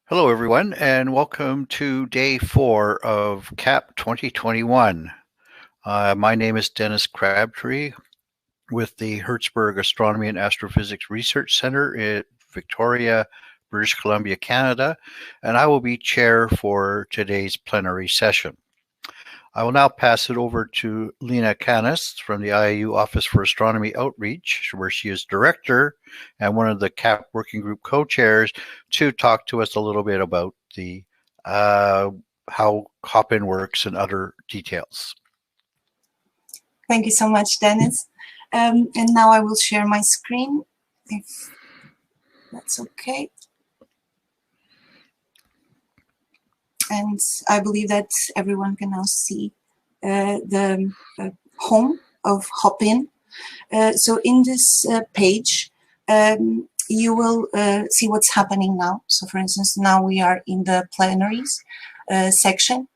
Hello, everyone, and welcome to day 4 of CAP 2021. My name is Dennis Crabtree with the Hertzberg Astronomy and Astrophysics Research Center in Victoria, British Columbia, Canada, and I will be chair for today's plenary session. I will now pass it over to Lena Canis from the IAU Office for Astronomy Outreach, where she is director and one of the CAP Working Group co-chairs, to talk to us a little bit about the how Hopin works and other details. Thank you so much, Dennis. And now I will share my screen, if that's okay. And I believe that everyone can now see the home of Hopin. So in this page, you will see what's happening now. So for instance, now we are in the plenaries section.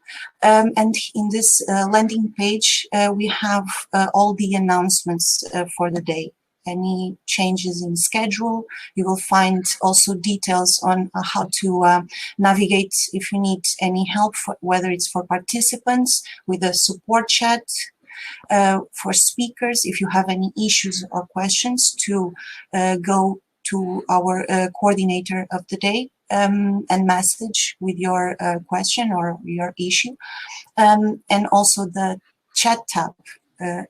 And in this landing page, we have all the announcements for the day. Any changes in schedule. You will find also details on how to navigate if you need any help, whether it's for participants with a support chat, for speakers, if you have any issues or questions, to go to our coordinator of the day and message with your question or your issue. And also the chat tab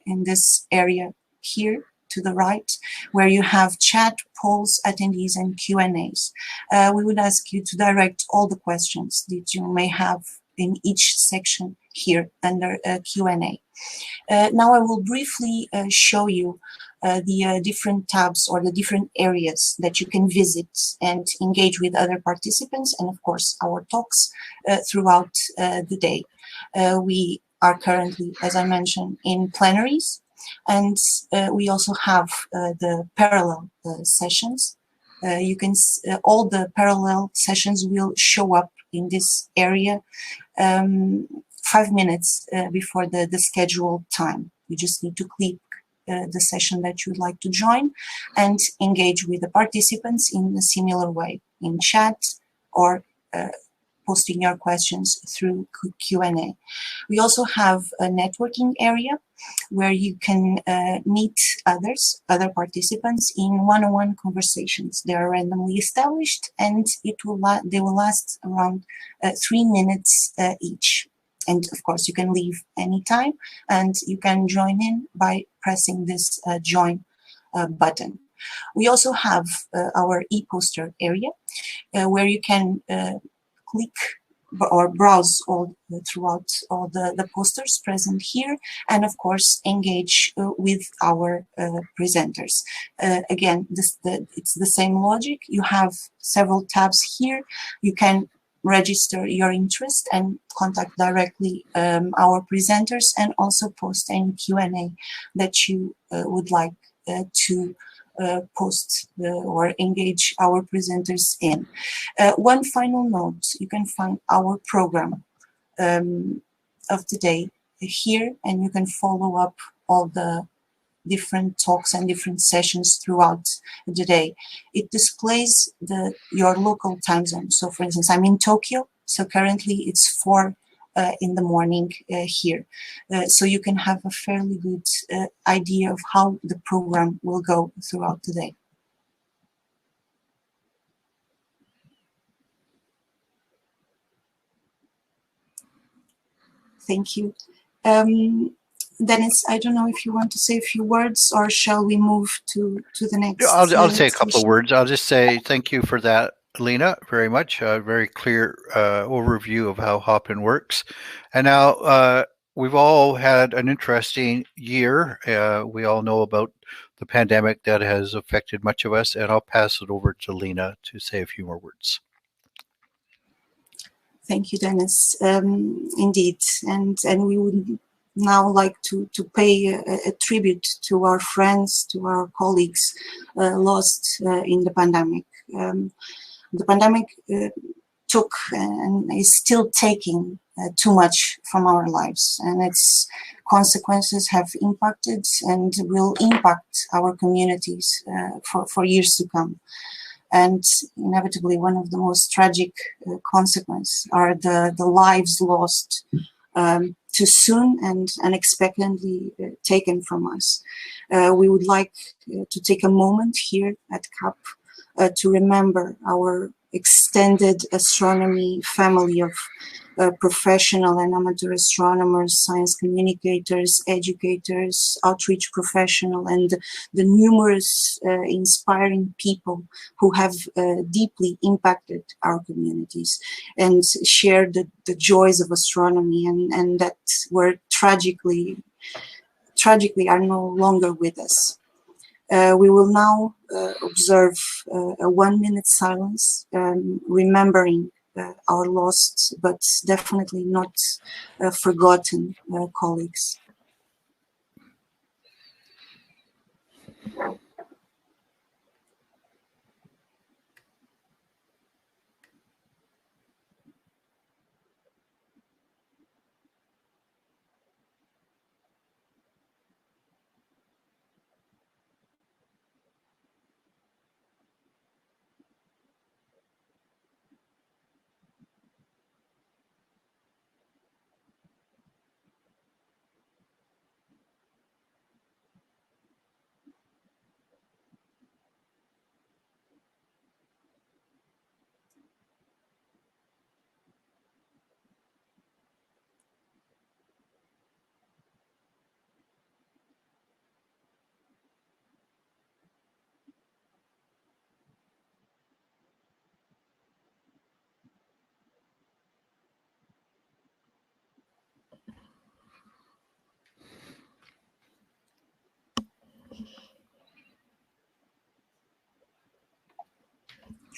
in this area here to the right, where you have chat, polls, attendees, and Q&As. We would ask you to direct all the questions that you may have in each section here under Q&A. Now I will briefly show you the different tabs or the different areas that you can visit and engage with other participants and, of course, our talks throughout the day. We are currently, as I mentioned, in plenaries, and we also have the parallel sessions. You can all the parallel sessions will show up in this area 5 minutes before the scheduled time. You just need to click the session that you would like to join and engage with the participants in a similar way, in chat or posting your questions through Q&A. We also have a networking area where you can meet other participants in one-on-one conversations. They are randomly established, and they will last around 3 minutes each. And of course, you can leave anytime, and you can join in by pressing this join button. We also have our e-poster area where you can click or browse throughout all the posters present here, and of course engage with our presenters. Again, it's the same logic. You have several tabs here. You can register your interest and contact directly our presenters, and also post any Q&A that you would like to post or engage our presenters in. One final note, you can find our program of the day here, and you can follow up all the different talks and different sessions throughout the day. It displays your local time zone. So for instance, I'm in Tokyo, so currently it's 4 in the morning here. So you can have a fairly good idea of how the program will go throughout the day. Thank you. Dennis, I don't know if you want to say a few words, or shall we move to the next? I'll say a couple of words. I'll just say thank you for that, Lena, very much. A very clear overview of how Hopin works. And now we've all had an interesting year. We all know about the pandemic that has affected much of us, and I'll pass it over to Lena to say a few more words. Thank you, Dennis. Indeed, and we would now like to pay a tribute to our friends, to our colleagues lost in the pandemic. The pandemic took and is still taking too much from our lives, and its consequences have impacted and will impact our communities for years to come. And inevitably, one of the most tragic consequences are the lives lost too soon and unexpectedly taken from us. We would like to take a moment here at CAP to remember our extended astronomy family of professional and amateur astronomers, science communicators, educators, outreach professionals, and the numerous inspiring people who have deeply impacted our communities and shared the joys of astronomy and that were tragically are no longer with us. We will now observe a 1 minute silence, remembering our lost but definitely not forgotten colleagues.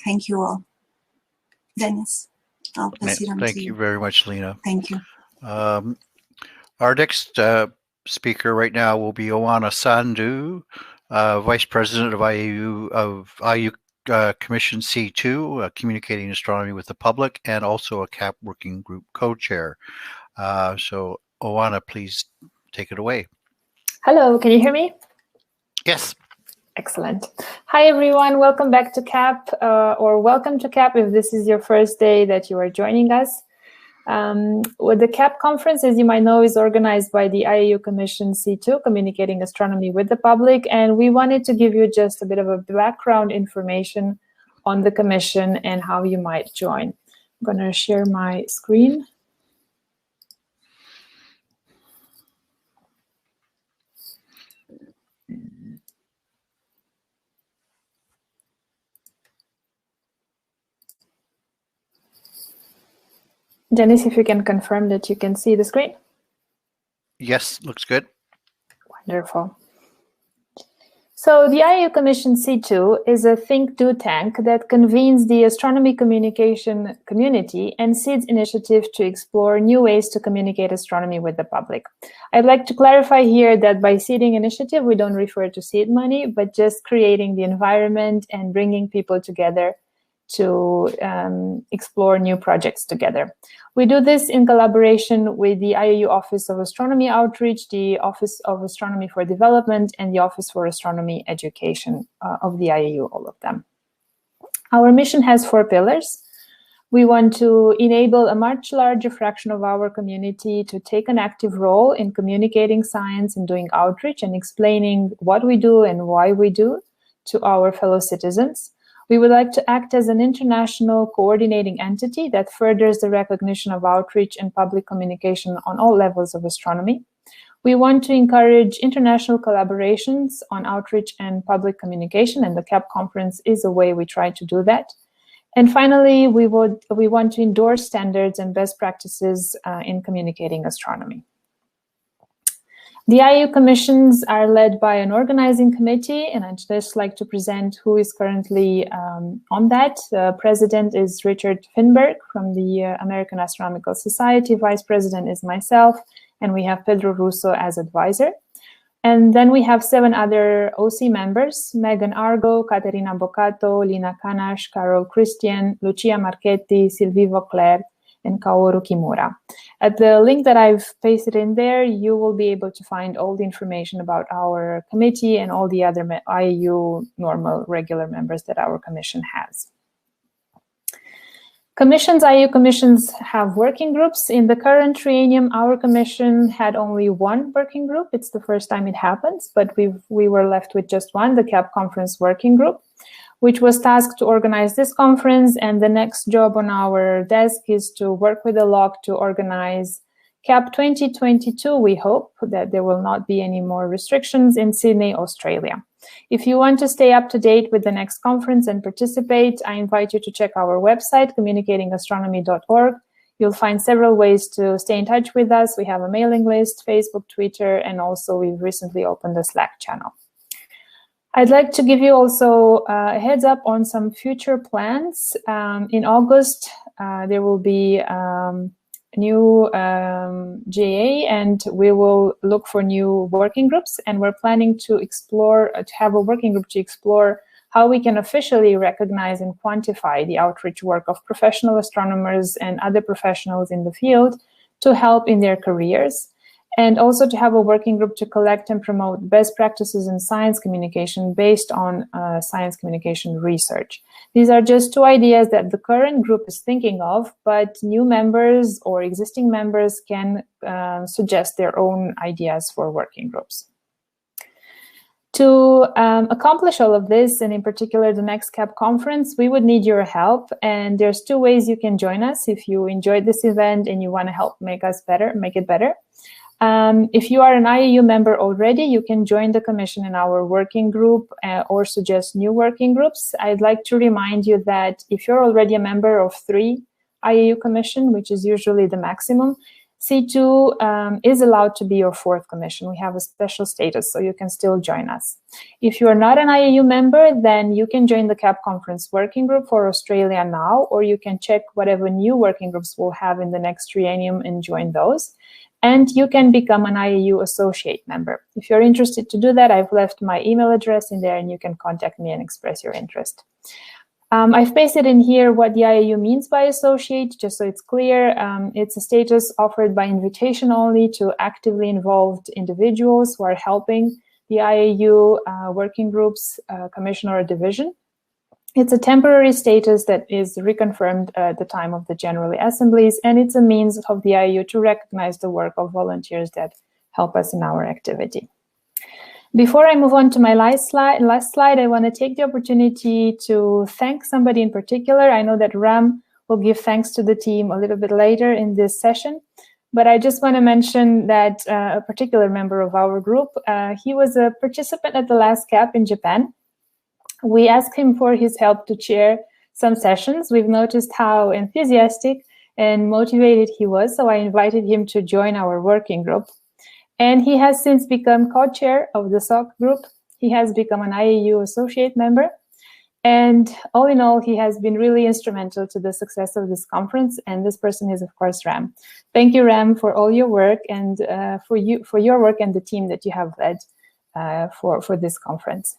Thank you all. Dennis, I'll pass it on to you. Thank you very much, Lena. Thank you. Our next speaker right now will be Oana Sandhu, Vice President of IAU Commission C2, Communicating Astronomy with the Public, and also a CAP Working Group co-chair. So Oana, please take it away. Hello, can you hear me? Yes. Excellent. Hi, everyone. Welcome back to CAP, or welcome to CAP if this is your first day that you are joining us. Well, the CAP conference, as you might know, is organized by the IAU Commission C2, Communicating Astronomy with the Public, and we wanted to give you just a bit of a background information on the commission and how you might join. I'm going to share my screen. Dennis, if you can confirm that you can see the screen. Yes, looks good. Wonderful. So the IAU Commission C2 is a think-do tank that convenes the astronomy communication community and seeds initiative to explore new ways to communicate astronomy with the public. I'd like to clarify here that by seeding initiative, we don't refer to seed money, but just creating the environment and bringing people together to explore new projects together. We do this in collaboration with the IAU Office of Astronomy Outreach, the Office of Astronomy for Development, and the Office for Astronomy Education of the IAU, all of them. Our mission has 4 pillars. We want to enable a much larger fraction of our community to take an active role in communicating science and doing outreach and explaining what we do and why we do to our fellow citizens. We would like to act as an international coordinating entity that furthers the recognition of outreach and public communication on all levels of astronomy. We want to encourage international collaborations on outreach and public communication, and the CAP conference is a way we try to do that. And finally, we want to endorse standards and best practices in communicating astronomy. The IAU commissions are led by an organizing committee, and I'd just like to present who is currently on that. President is Richard Hedberg from the American Astronomical Society. Vice President is myself, and we have Pedro Russo as advisor. And then we have 7 other OC members: Megan Argo, Caterina Boccato, Lina Canash, Carol Christian, Lucia Marchetti, Sylvie Vauclair, and Kaoru Kimura. At the link that I've pasted in there, you will be able to find all the information about our committee and all the other IAU normal regular members that our commission has. IAU commissions have working groups. In the current triennium, our commission had only one working group. It's the first time it happens, but we were left with just one, the CAP Conference Working Group, which was tasked to organize this conference. And the next job on our desk is to work with the LOC to organize CAP 2022. We hope that there will not be any more restrictions in Sydney, Australia. If you want to stay up to date with the next conference and participate, I invite you to check our website, communicatingastronomy.org. You'll find several ways to stay in touch with us. We have a mailing list, Facebook, Twitter, and also we've recently opened a Slack channel. I'd like to give you also a heads up on some future plans. In August, there will be new GA, and we will look for new working groups, and we're planning to have a working group to explore how we can officially recognize and quantify the outreach work of professional astronomers and other professionals in the field to help in their careers, and also to have a working group to collect and promote best practices in science communication based on science communication research. These are just two ideas that the current group is thinking of, but new members or existing members can suggest their own ideas for working groups. To accomplish all of this, and in particular the next CAP conference, we would need your help. And there's two ways you can join us if you enjoyed this event and you want to help make it better. If you are an IAU member already, you can join the commission in our working group or suggest new working groups. I'd like to remind you that if you're already a member of 3 IAU commission, which is usually the maximum, C2 is allowed to be your 4th commission. We have a special status, so you can still join us. If you are not an IAU member, then you can join the CAP Conference Working Group for Australia now, or you can check whatever new working groups we'll have in the next triennium and join those. And you can become an IAU associate member. If you're interested to do that, I've left my email address in there and you can contact me and express your interest. I've pasted in here what the IAU means by associate, just so it's clear. It's a status offered by invitation only to actively involved individuals who are helping the IAU working groups, commission, or division. It's a temporary status that is reconfirmed at the time of the General Assemblies, and it's a means of the IAU to recognize the work of volunteers that help us in our activity. Before I move on to my last slide, I want to take the opportunity to thank somebody in particular. I know that Ram will give thanks to the team a little bit later in this session, but I just want to mention that a particular member of our group, he was a participant at the last CAP in Japan. We asked him for his help to chair some sessions. We've noticed how enthusiastic and motivated he was, so I invited him to join our working group. And he has since become co-chair of the SOC group. He has become an IAU associate member. And all in all, he has been really instrumental to the success of this conference. And this person is, of course, Ram. Thank you, Ram, for all your work and for your work and the team that you have led for this conference.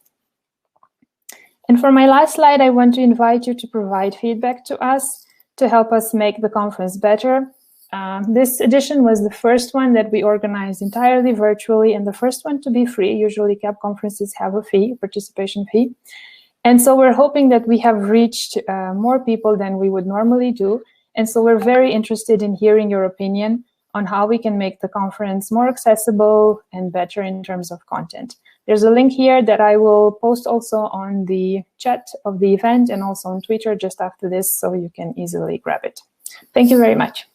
And for my last slide, I want to invite you to provide feedback to us to help us make the conference better. This edition was the first one that we organized entirely virtually and the first one to be free. Usually CAP conferences have a fee, participation fee. And so we're hoping that we have reached more people than we would normally do. And so we're very interested in hearing your opinion on how we can make the conference more accessible and better in terms of content. There's a link here that I will post also on the chat of the event and also on Twitter just after this, so you can easily grab it. Thank you very much.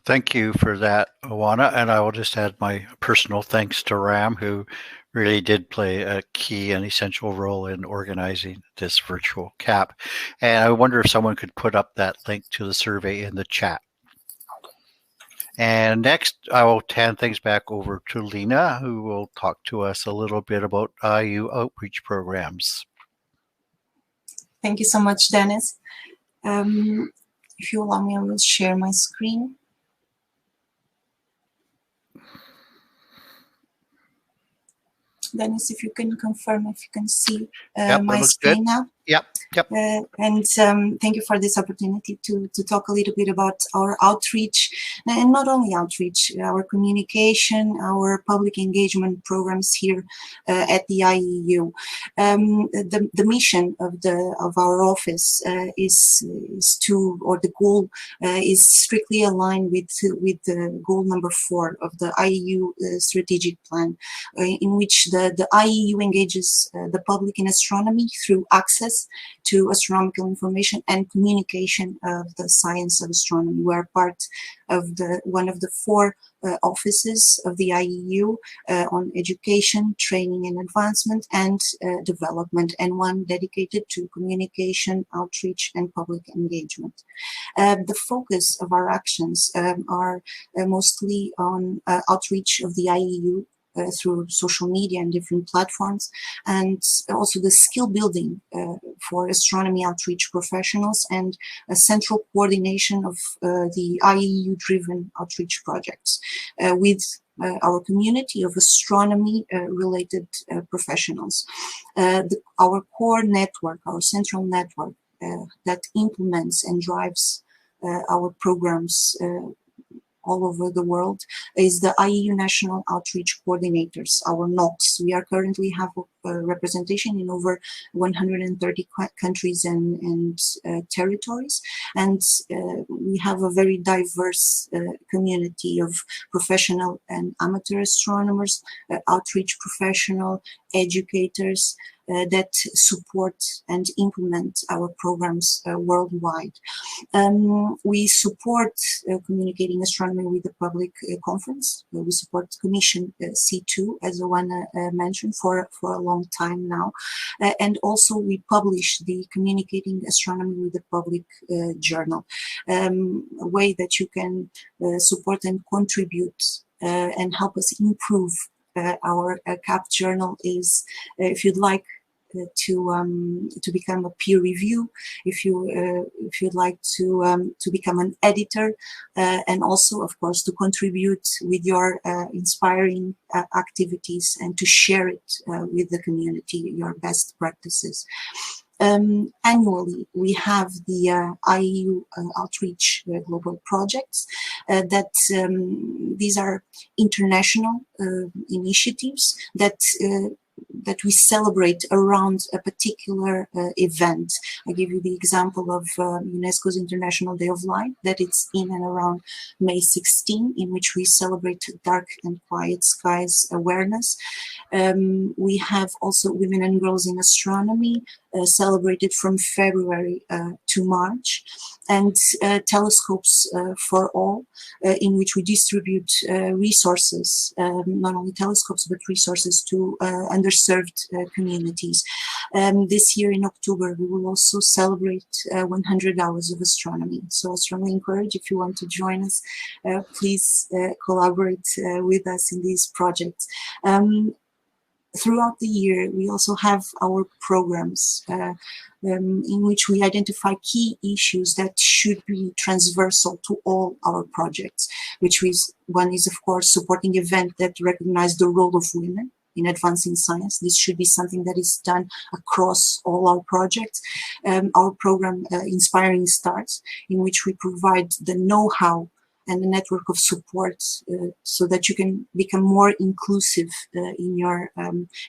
Thank you for that, Oana. And I will just add my personal thanks to Ram, who really did play a key and essential role in organizing this virtual CAP. And I wonder if someone could put up that link to the survey in the chat. And next, I will hand things back over to Lena, who will talk to us a little bit about IAU outreach programs. Thank you so much, Dennis. If you allow me, I will share my screen. Dennis, if you can confirm if you can see my screen now. Yep. And thank you for this opportunity to talk a little bit about our outreach, and not only outreach, our communication, our public engagement programs here at the IAU. The mission of our office is to, or the goal is strictly aligned with the goal number 4 of the IAU strategic plan, in which the IAU engages the public in astronomy through access to astronomical information and communication of the science of astronomy. We are part of one of the 4 offices of the IAU on education, training and advancement, and development, and one dedicated to communication, outreach, and public engagement. The focus of our actions are mostly on outreach of the IAU through social media and different platforms, and also the skill building for astronomy outreach professionals, and a central coordination of the IAU-driven outreach projects with our community of astronomy related professionals. Our core network, our central network that implements and drives our programs all over the world is the IAU National Outreach Coordinators, our NOCs. We are currently have representation in over 130 countries and territories, and we have a very diverse community of professional and amateur astronomers, outreach professional, educators, that support and implement our programs worldwide. We support Communicating Astronomy with the Public conference. We support Commission C2, as the one mentioned, for a long time now. And also we publish the Communicating Astronomy with the Public journal, a way that you can support and contribute and help us improve our CAP journal is, if you'd like to become a peer review, if you'd like to become an editor, and also of course to contribute with your inspiring activities and to share it with the community, your best practices. Annually, we have the IAU Outreach Global Projects that these are international initiatives that we celebrate around a particular event. I give you the example of UNESCO's International Day of Light, that it's in and around May 16, in which we celebrate Dark and Quiet Skies awareness. We have also Women and Girls in Astronomy, celebrated from February to March, and Telescopes for All, in which we distribute resources, not only telescopes, but resources to underserved communities. This year in October, we will also celebrate 100 hours of astronomy. So I strongly encourage, if you want to join us, please collaborate with us in these projects. Throughout the year, we also have our programs in which we identify key issues that should be transversal to all our projects, which is, one is, of course, supporting events that recognize the role of women in advancing science. This should be something that is done across all our projects. Our program, Inspiring Stars, in which we provide the know-how and a network of support so that you can become more inclusive in your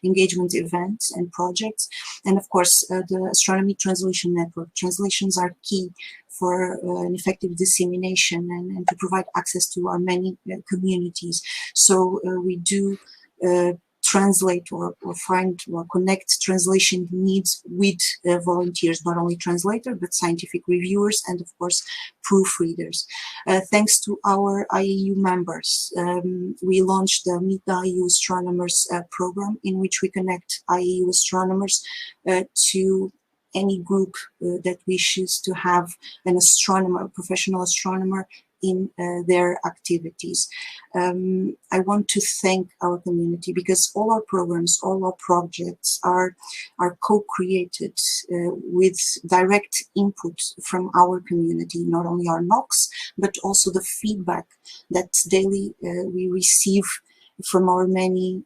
engagement events and projects. And of course, the Astronomy Translation Network. Translations are key for an effective dissemination and to provide access to our many communities. So we do translate or find or connect translation needs with volunteers, not only translators, but scientific reviewers and, of course, proofreaders. Thanks to our IAU members, we launched the Meet the IAU Astronomers program, in which we connect IAU astronomers to any group that wishes to have an astronomer, a professional astronomer, in their activities. I want to thank our community, because all our programs, all our projects are co-created with direct input from our community, not only our NOCs, but also the feedback that daily we receive from our many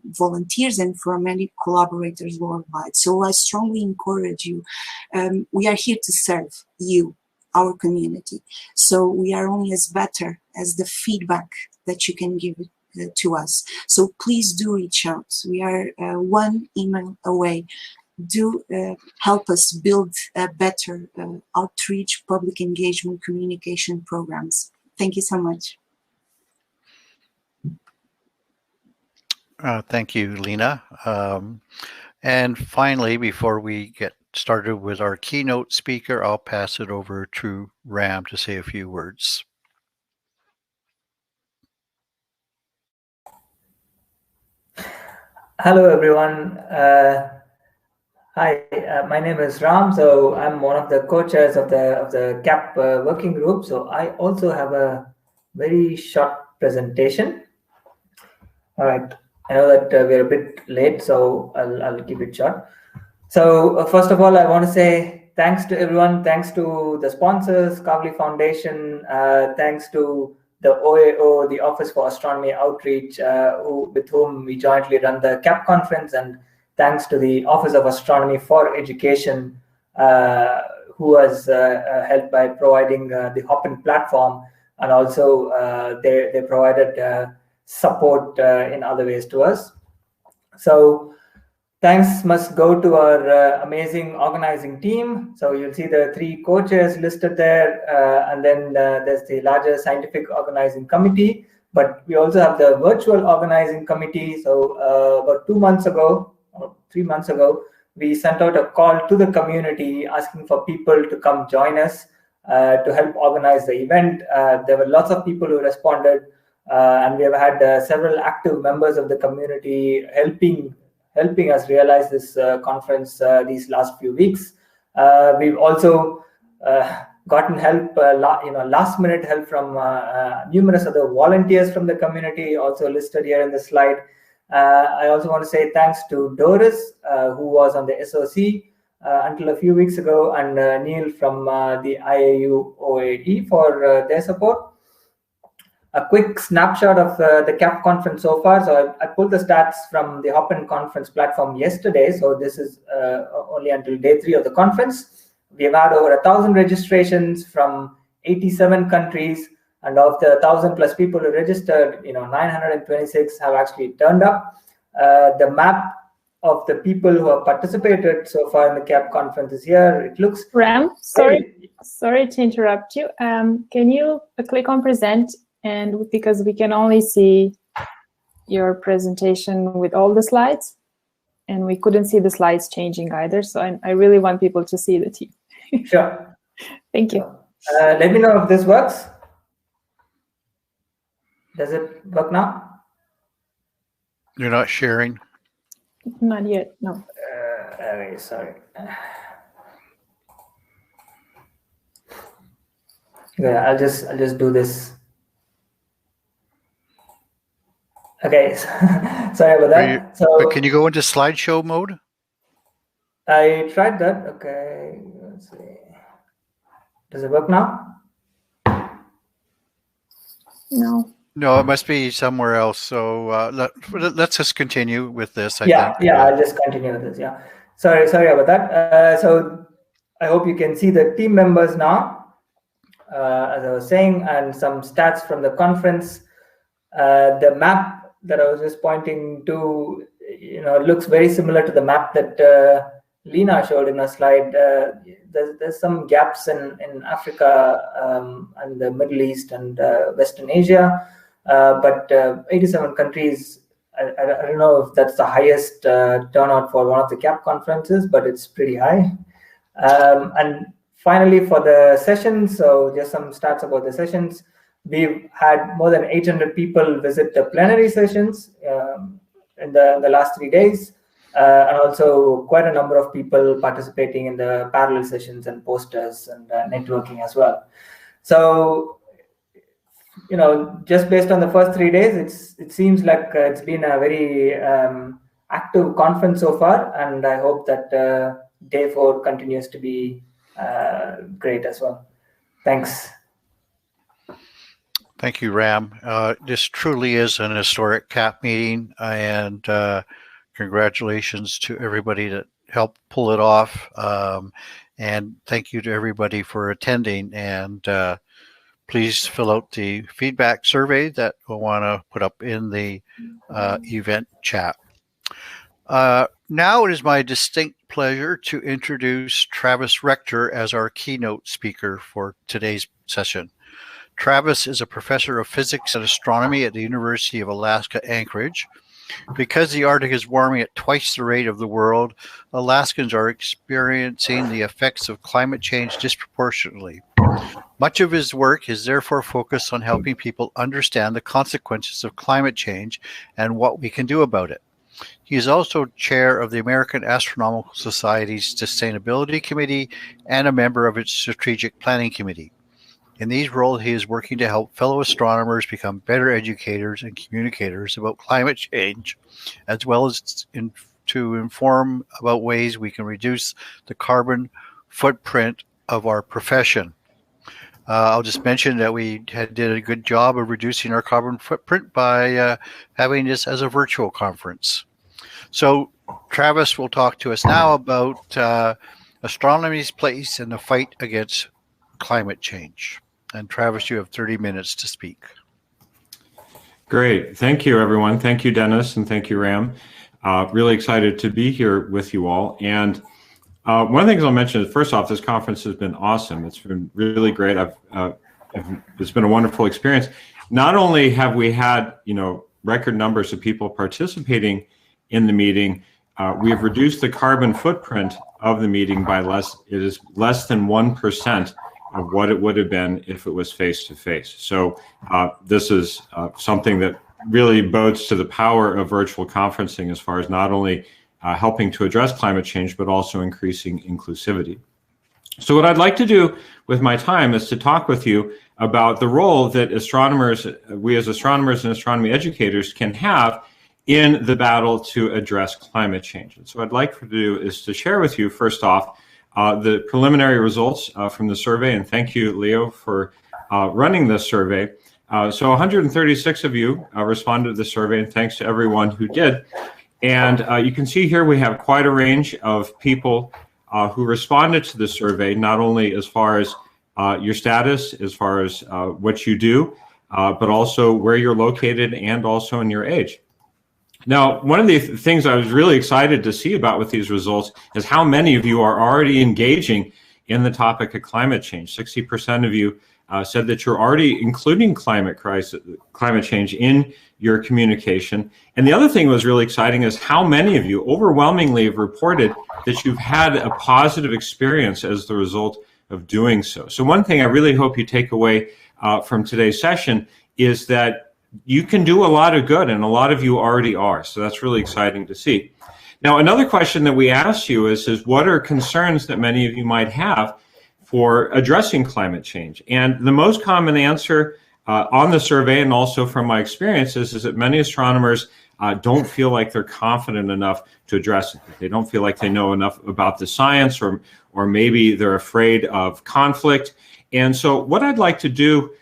volunteers and from many collaborators worldwide. So I strongly encourage you. We are here to serve you, our community. So we are only as better as the feedback that you can give to us. So please do reach out. We are one email away. Do help us build better outreach, public engagement, communication programs. Thank you so much. Thank you, Lena. And finally, before we get started with our keynote speaker, I'll pass it over to Ram to say a few words. Hello, everyone. Hi, my name is Ram. So I'm one of the co-chairs of the CAP working group. So I also have a very short presentation. All right. I know that we're a bit late, so I'll keep it short. So first of all, I want to say thanks to everyone. Thanks to the sponsors, Kavli Foundation. Thanks to the OAO, the Office for Astronomy Outreach, with whom we jointly run the CAP conference, and thanks to the Office of Astronomy for Education, who has helped by providing the Hopin platform, and also they provided support in other ways to us. So thanks must go to our amazing organizing team. So you'll see the 3 co-chairs listed there, and then there's the larger scientific organizing committee. But we also have the virtual organizing committee. So about 2 months ago, or 3 months ago, we sent out a call to the community asking for people to come join us to help organize the event. There were lots of people who responded, and we have had several active members of the community helping us realize this conference these last few weeks. We've also gotten help, last-minute help from numerous other volunteers from the community, also listed here in the slide. I also want to say thanks to Doris, who was on the SOC until a few weeks ago, and Neil from the IAU OAE for their support. A quick snapshot of the CAP conference so far. So I pulled the stats from the Hopin conference platform yesterday. So this is only until day 3 of the conference. We have had over 1,000 registrations from 87 countries, and of the 1,000 plus people who registered, 926 have actually turned up. The map of the people who have participated so far in the CAP conference is here. It looks Ram, sorry to interrupt you. Can you click on present? And because we can only see your presentation with all the slides, and we couldn't see the slides changing either. So I really want people to see the team. Sure. Thank you. Let me know if this works. Does it work now? You're not sharing? Not yet, no. Okay, sorry. Yeah, I'll just do this. Okay, sorry about that. But can you go into slideshow mode? I tried that. Okay, let's see. Does it work now? No. No, it must be somewhere else. So let's just continue with this. I think. Yeah, I'll just continue with this. Yeah, sorry about that. So I hope you can see the team members now, as I was saying, and some stats from the conference. The map that I was just pointing to, looks very similar to the map that Lena showed in a slide. There's some gaps in Africa and the Middle East and Western Asia, but 87 countries. I don't know if that's the highest turnout for one of the CAP conferences, but it's pretty high. And finally, for the sessions, so just some stats about the sessions. We've had more than 800 people visit the plenary sessions in the last 3 days, and also quite a number of people participating in the parallel sessions and posters and networking as well. So, just based on the first 3 days, it seems like it's been a very active conference so far, and I hope that day 4 continues to be great as well. Thanks. Thank you, Ram. This truly is an historic CAP meeting, and congratulations to everybody that helped pull it off. And thank you to everybody for attending. And please fill out the feedback survey that we'll want to put up in the event chat. Now it is my distinct pleasure to introduce Travis Rector as our keynote speaker for today's session. Travis is a professor of physics and astronomy at the University of Alaska, Anchorage. Because the Arctic is warming at twice the rate of the world, Alaskans are experiencing the effects of climate change disproportionately. Much of his work is therefore focused on helping people understand the consequences of climate change and what we can do about it. He is also chair of the American Astronomical Society's Sustainability Committee and a member of its Strategic Planning Committee. In these roles, he is working to help fellow astronomers become better educators and communicators about climate change, as well as to inform about ways we can reduce the carbon footprint of our profession. I'll just mention that we did a good job of reducing our carbon footprint by having this as a virtual conference. So Travis will talk to us now about astronomy's place in the fight against climate change. And Travis, you have 30 minutes to speak. Great. Thank you, everyone. Thank you, Dennis, and thank you, Ram. Really excited to be here with you all. And one of the things I'll mention is, first off, this conference has been awesome. It's been really great. It's been a wonderful experience. Not only have we had, record numbers of people participating in the meeting, we have reduced the carbon footprint of the meeting by less than 1% of what it would have been if it was face-to-face. So this is something that really bodes to the power of virtual conferencing as far as not only helping to address climate change, but also increasing inclusivity. So what I'd like to do with my time is to talk with you about the role that we as astronomers and astronomy educators can have in the battle to address climate change. And so what I'd like to do is to share with you, first off, the preliminary results from the survey, and thank you, Leo, for running this survey. So 136 of you responded to the survey, and thanks to everyone who did. And you can see here we have quite a range of people who responded to the survey, not only as far as your status, as far as what you do, but also where you're located and also in your age. Now, one of the things I was really excited to see about with these results is how many of you are already engaging in the topic of climate change. 60% of you said that you're already including climate change in your communication. And the other thing that was really exciting is how many of you overwhelmingly have reported that you've had a positive experience as the result of doing so. So one thing I really hope you take away from today's session is that you can do a lot of good, and a lot of you already are. So that's really exciting to see. Now, another question that we asked you is what are concerns that many of you might have for addressing climate change? And the most common answer on the survey, and also from my experiences, is that many astronomers don't feel like they're confident enough to address it. They don't feel like they know enough about the science, or maybe they're afraid of conflict. And so what I'd like to do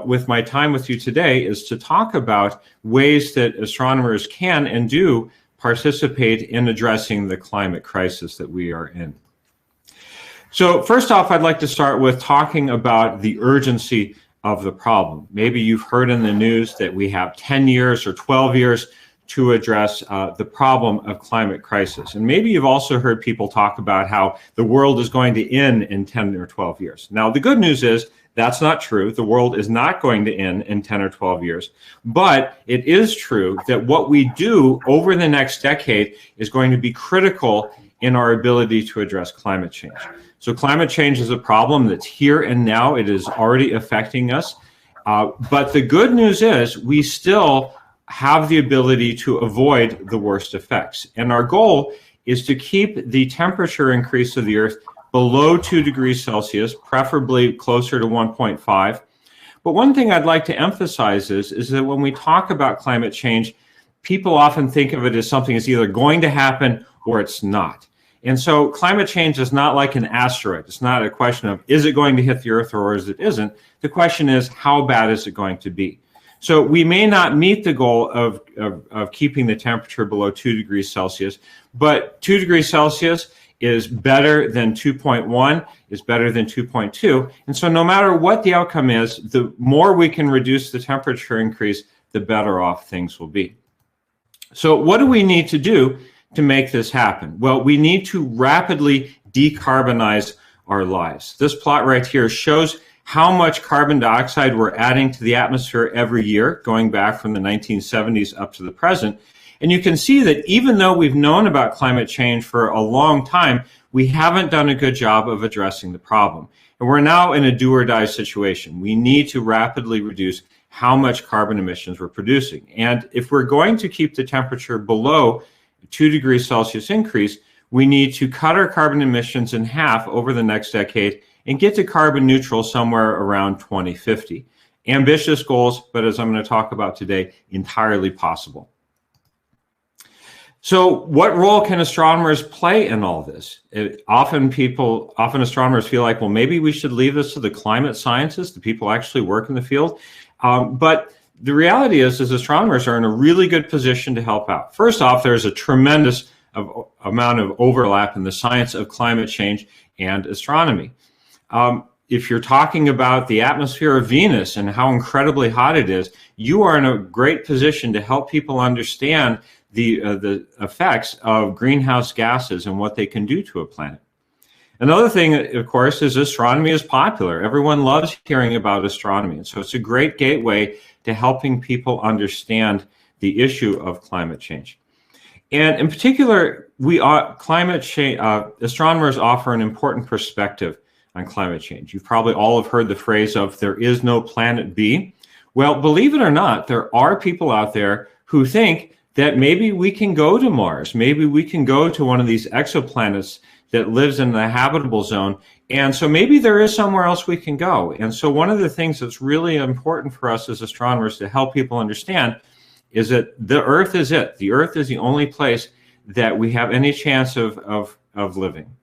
with my time with you today is to talk about ways that astronomers can and do participate in addressing the climate crisis that we are in. So first off, I'd like to start with talking about the urgency of the problem. Maybe you've heard in the news that we have 10 years or 12 years to address the problem of climate crisis. And maybe you've also heard people talk about how the world is going to end in 10 or 12 years. Now, the good news is that's not true. The world is not going to end in 10 or 12 years. But it is true that what we do over the next decade is going to be critical in our ability to address climate change. So climate change is a problem that's here and now. It is already affecting us. But the good news is we still have the ability to avoid the worst effects. And our goal is to keep the temperature increase of the Earth below 2 degrees Celsius, preferably closer to 1.5. But one thing I'd like to emphasize is that when we talk about climate change, people often think of it as something that's either going to happen or it's not. And so climate change is not like an asteroid. It's not a question of, is it going to hit the Earth or is it isn't? The question is, how bad is it going to be? So we may not meet the goal of keeping the temperature below 2 degrees Celsius, but 2 degrees Celsius is better than 2.1, is better than 2.2. And so no matter what the outcome is, the more we can reduce the temperature increase, the better off things will be. So what do we need to do to make this happen? Well, we need to rapidly decarbonize our lives. This plot right here shows how much carbon dioxide we're adding to the atmosphere every year, going back from the 1970s up to the present. And you can see that even though we've known about climate change for a long time, we haven't done a good job of addressing the problem. And we're now in a do or die situation. We need to rapidly reduce how much carbon emissions we're producing. And if we're going to keep the temperature below 2 degrees Celsius increase, we need to cut our carbon emissions in half over the next decade and get to carbon neutral somewhere around 2050. Ambitious goals, but as I'm going to talk about today, entirely possible. So what role can astronomers play in all this? Often astronomers feel like, well, maybe we should leave this to the climate scientists, the people who actually work in the field. But the reality is astronomers are in a really good position to help out. First off, there's a tremendous amount of overlap in the science of climate change and astronomy. If you're talking about the atmosphere of Venus and how incredibly hot it is, you are in a great position to help people understand the effects of greenhouse gases and what they can do to a planet. Another thing, of course, is astronomy is popular. Everyone loves hearing about astronomy. And so it's a great gateway to helping people understand the issue of climate change. And in particular, astronomers offer an important perspective on climate change. You've probably all have heard the phrase of there is no planet B. Well, believe it or not, there are people out there who think that maybe we can go to Mars. Maybe we can go to one of these exoplanets that lives in the habitable zone. And so maybe there is somewhere else we can go. And so one of the things that's really important for us as astronomers to help people understand is that the Earth is it. The Earth is the only place that we have any chance of living.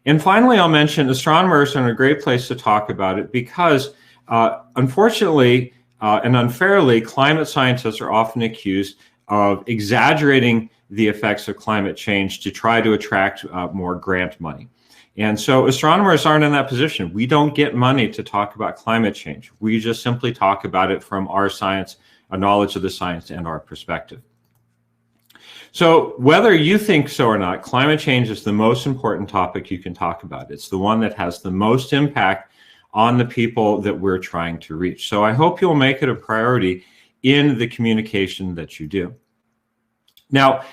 And finally, I'll mention astronomers are in a great place to talk about it because unfortunately and unfairly, climate scientists are often accused of exaggerating the effects of climate change to try to attract more grant money. And so astronomers aren't in that position. We don't get money to talk about climate change. We just simply talk about it from our science, our knowledge of the science, and our perspective. So whether you think so or not, climate change is the most important topic you can talk about. It's the one that has the most impact on the people that we're trying to reach. So I hope you'll make it a priority in the communication that you do. Now,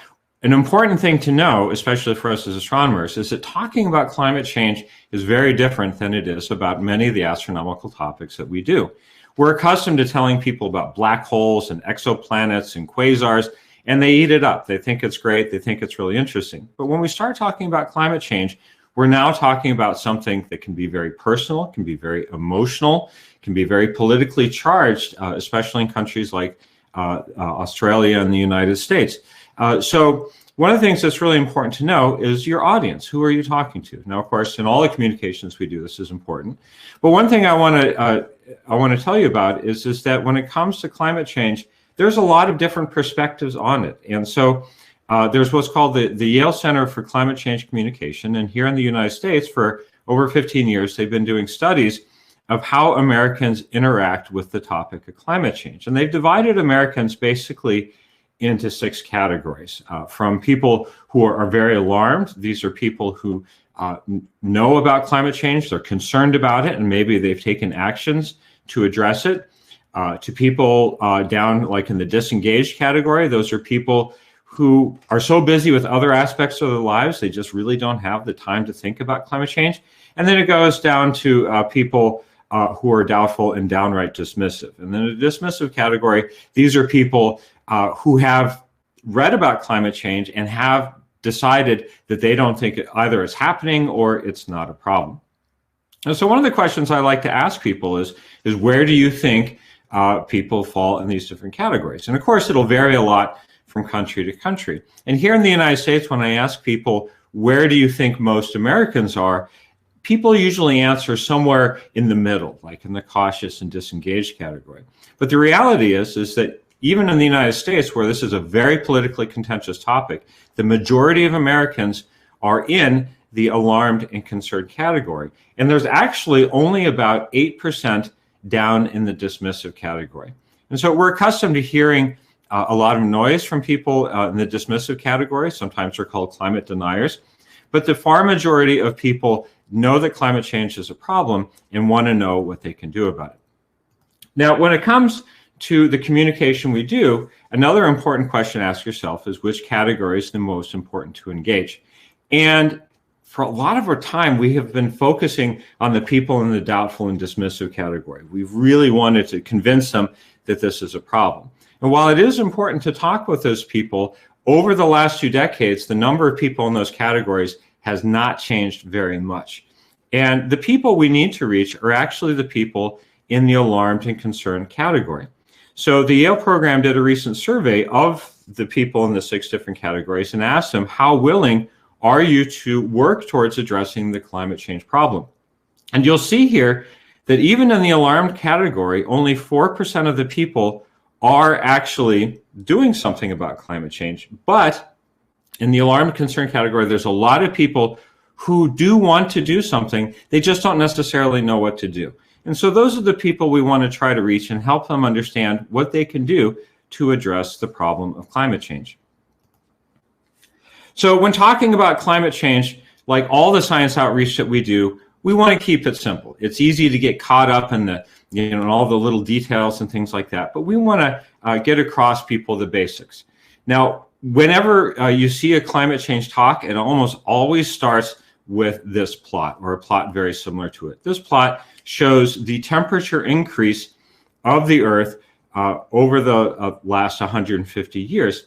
an important thing to know, especially for us as astronomers, is that talking about climate change is very different than it is about many of the astronomical topics that we do. We're accustomed to telling people about black holes and exoplanets and quasars, and they eat it up. They think it's great. They think it's really interesting. But when we start talking about climate change, we're now talking about something that can be very personal, can be very emotional, can be very politically charged, especially in countries like Australia and the United States. So one of the things that's really important to know is your audience. Who are you talking to? Now, of course, in all the communications we do, this is important. But one thing I want to tell you about is that when it comes to climate change, there's a lot of different perspectives on it. And so there's what's called the Yale Center for Climate Change Communication. And here in the United States, for over 15 years, they've been doing studies of how Americans interact with the topic of climate change. And they've divided Americans basically into 6 categories. From people who are very alarmed. These are people who know about climate change, they're concerned about it, and maybe they've taken actions to address it. To people down like in the disengaged category, those are people who are so busy with other aspects of their lives, they just really don't have the time to think about climate change. And then it goes down to people who are doubtful and downright dismissive. And then the dismissive category, these are people who have read about climate change and have decided that they don't think it either is happening or it's not a problem. And so one of the questions I like to ask people is where do you think people fall in these different categories? And of course, it'll vary a lot from country to country. And here in the United States, when I ask people, where do you think most Americans are, people usually answer somewhere in the middle, like in the cautious and disengaged category. But the reality is that even in the United States, where this is a very politically contentious topic, the majority of Americans are in the alarmed and concerned category. And there's actually only about 8% down in the dismissive category. And so we're accustomed to hearing a lot of noise from people in the dismissive category. Sometimes they're called climate deniers. But the far majority of people know that climate change is a problem and want to know what they can do about it. Now, when it comes to the communication we do, another important question to ask yourself is which category is the most important to engage? And for a lot of our time, we have been focusing on the people in the doubtful and dismissive category. We've really wanted to convince them that this is a problem. And while it is important to talk with those people, over the last 2 decades, the number of people in those categories has not changed very much. And the people we need to reach are actually the people in the alarmed and concerned category. So the Yale program did a recent survey of the people in the 6 different categories and asked them, how willing are you to work towards addressing the climate change problem? And you'll see here that even in the alarmed category, only 4% of the people are actually doing something about climate change. But in the alarmed concern category, there's a lot of people who do want to do something. They just don't necessarily know what to do. And so those are the people we want to try to reach and help them understand what they can do to address the problem of climate change. So when talking about climate change, like all the science outreach that we do, we want to keep it simple. It's easy to get caught up in the, in all the little details and things like that, but we want to get across people the basics. Now, whenever you see a climate change talk, it almost always starts with this plot, or a plot very similar to it. This plot shows the temperature increase of the Earth over the last 150 years.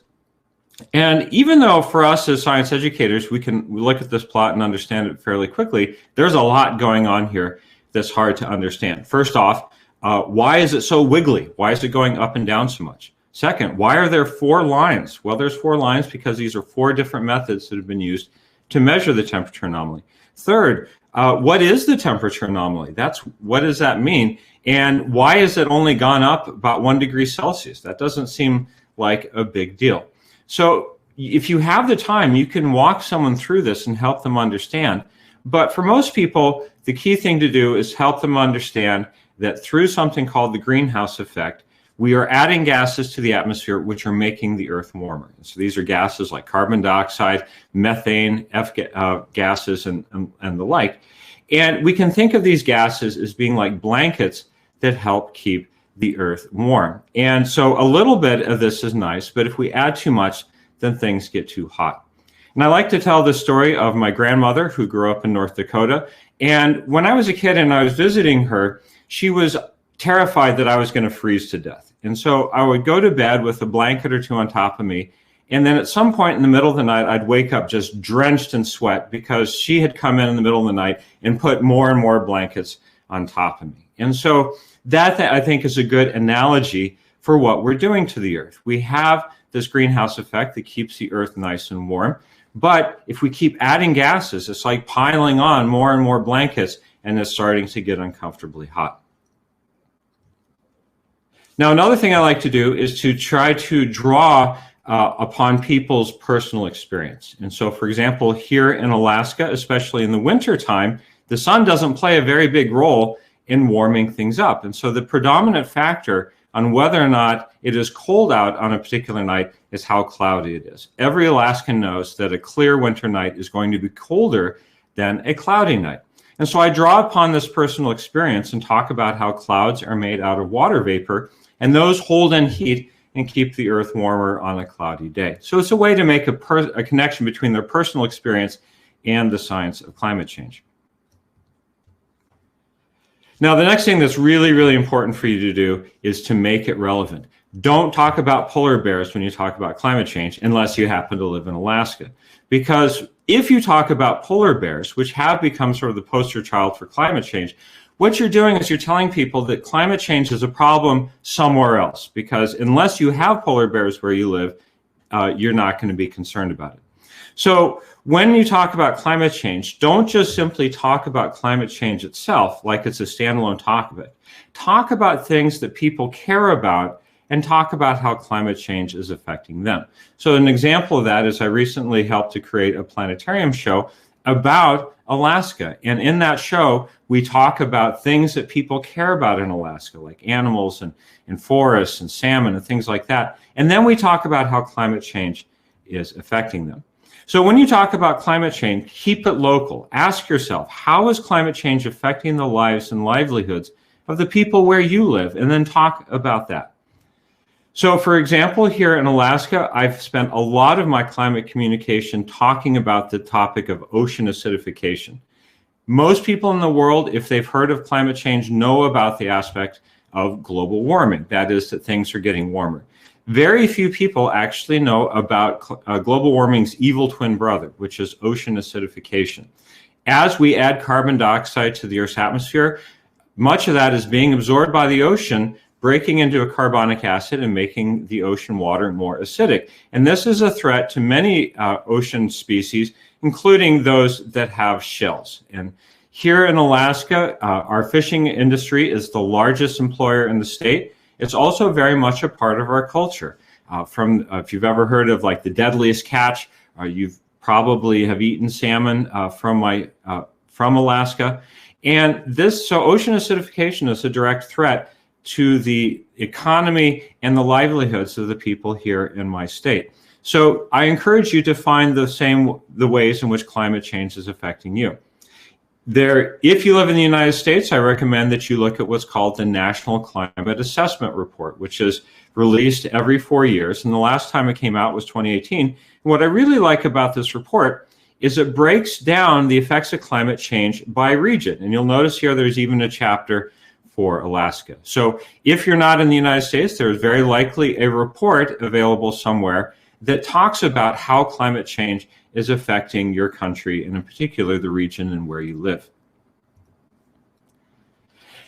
And even though for us as science educators, we look at this plot and understand it fairly quickly, there's a lot going on here that's hard to understand. First off, why is it so wiggly? Why is it going up and down so much? Second, why are there 4 lines? Well, there's 4 lines because these are 4 different methods that have been used to measure the temperature anomaly. Third, what is the temperature anomaly? What does that mean? And why has it only gone up about 1 degree Celsius? That doesn't seem like a big deal. So if you have the time, you can walk someone through this and help them understand. But for most people, the key thing to do is help them understand that through something called the greenhouse effect, we are adding gases to the atmosphere which are making the Earth warmer. So these are gases like carbon dioxide, methane, gases, and the like. And we can think of these gases as being like blankets that help keep the Earth warm. And so a little bit of this is nice, but if we add too much, then things get too hot. And I like to tell the story of my grandmother who grew up in North Dakota. And when I was a kid and I was visiting her, she was terrified that I was going to freeze to death. And so I would go to bed with a blanket or 2 on top of me. And then at some point in the middle of the night, I'd wake up just drenched in sweat because she had come in the middle of the night and put more and more blankets on top of me. And so that, I think, is a good analogy for what we're doing to the Earth. We have this greenhouse effect that keeps the Earth nice and warm. But if we keep adding gases, it's like piling on more and more blankets, and it's starting to get uncomfortably hot. Now, another thing I like to do is to try to draw upon people's personal experience. And so, for example, here in Alaska, especially in the winter time, the sun doesn't play a very big role in warming things up. And so the predominant factor on whether or not it is cold out on a particular night is how cloudy it is. Every Alaskan knows that a clear winter night is going to be colder than a cloudy night. And so I draw upon this personal experience and talk about how clouds are made out of water vapor, and those hold in heat and keep the Earth warmer on a cloudy day. So it's a way to make a connection between their personal experience and the science of climate change. Now, the next thing that's really, really important for you to do is to make it relevant. Don't talk about polar bears when you talk about climate change unless you happen to live in Alaska. Because if you talk about polar bears, which have become sort of the poster child for climate change, what you're doing is you're telling people that climate change is a problem somewhere else. Because unless you have polar bears where you live, you're not going to be concerned about it. So when you talk about climate change, don't just simply talk about climate change itself like it's a standalone topic. Talk about things that people care about and talk about how climate change is affecting them. So an example of that is I recently helped to create a planetarium show about Alaska. And in that show, we talk about things that people care about in Alaska, like animals and forests and salmon and things like that. And then we talk about how climate change is affecting them. So when you talk about climate change, keep it local. Ask yourself, how is climate change affecting the lives and livelihoods of the people where you live? And then talk about that. So for example, here in Alaska, I've spent a lot of my climate communication talking about the topic of ocean acidification. Most people in the world, if they've heard of climate change, know about the aspect of global warming. That is, that things are getting warmer. Very few people actually know about global warming's evil twin brother, which is ocean acidification. As we add carbon dioxide to the Earth's atmosphere, much of that is being absorbed by the ocean, breaking into a carbonic acid and making the ocean water more acidic. And this is a threat to many ocean species, including those that have shells. And here in Alaska, our fishing industry is the largest employer in the state. It's also very much a part of our culture. If you've ever heard of like the deadliest catch, you've probably have eaten salmon from Alaska. And so ocean acidification is a direct threat to the economy and the livelihoods of the people here in my state. So I encourage you to find the ways in which climate change is affecting you. If you live in the United States, I recommend that you look at what's called the National Climate Assessment Report, which is released every 4 years. And the last time it came out was 2018. And what I really like about this report is it breaks down the effects of climate change by region. And you'll notice here there's even a chapter for Alaska. So if you're not in the United States, there's very likely a report available somewhere that talks about how climate change is affecting your country, and in particular, the region and where you live.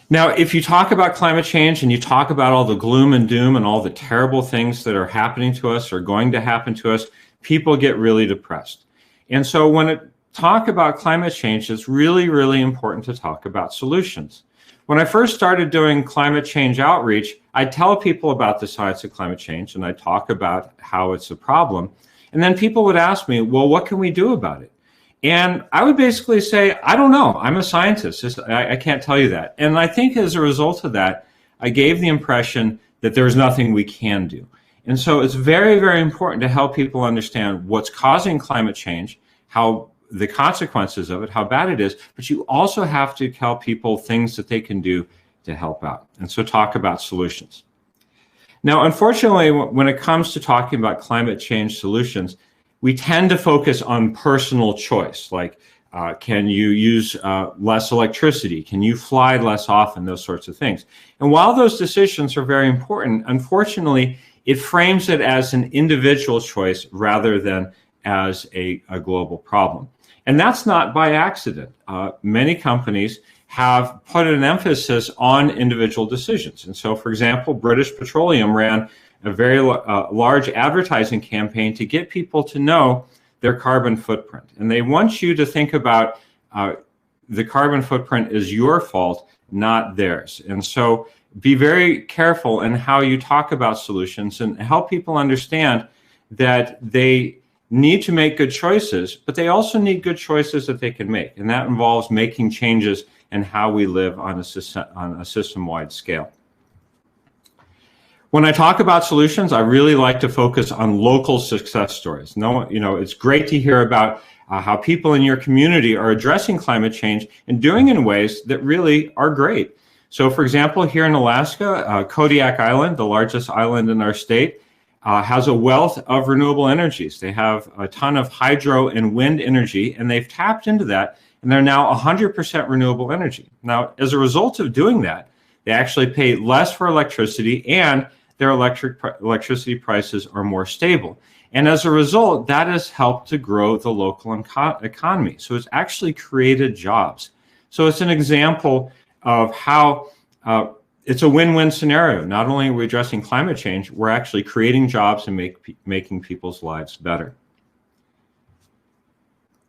Now, if you talk about climate change and you talk about all the gloom and doom and all the terrible things that are happening to us or going to happen to us, people get really depressed. And so when I talk about climate change, it's really, really important to talk about solutions. When I first started doing climate change outreach, I'd tell people about the science of climate change and I'd talk about how it's a problem. And then people would ask me, well, what can we do about it? And I would basically say, I don't know. I'm a scientist. I can't tell you that. And I think as a result of that, I gave the impression that there's nothing we can do. And so it's very, very important to help people understand what's causing climate change, how the consequences of it, how bad it is, but you also have to tell people things that they can do to help out. And so talk about solutions. Now, unfortunately, when it comes to talking about climate change solutions, we tend to focus on personal choice, like can you use less electricity? Can you fly less often? Those sorts of things. And while those decisions are very important, unfortunately, it frames it as an individual choice rather than as a global problem. And that's not by accident. Many companies have put an emphasis on individual decisions. And so, for example, British Petroleum ran a very large advertising campaign to get people to know their carbon footprint. And they want you to think about the carbon footprint is your fault, not theirs. And so be very careful in how you talk about solutions and help people understand that they need to make good choices, but they also need good choices that they can make. And that involves making changes in how we live on a system-wide scale. When I talk about solutions, I really like to focus on local success stories. It's great to hear about how people in your community are addressing climate change and doing it in ways that really are great. So for example, here in Alaska, Kodiak Island, the largest island in our state, has a wealth of renewable energies. They have a ton of hydro and wind energy, and they've tapped into that, and they're now 100% renewable energy. Now, as a result of doing that, they actually pay less for electricity, and their electricity prices are more stable. And as a result, that has helped to grow the local economy. So it's actually created jobs. So it's an example of how it's a win-win scenario. Not only are we addressing climate change, we're actually creating jobs and making people's lives better.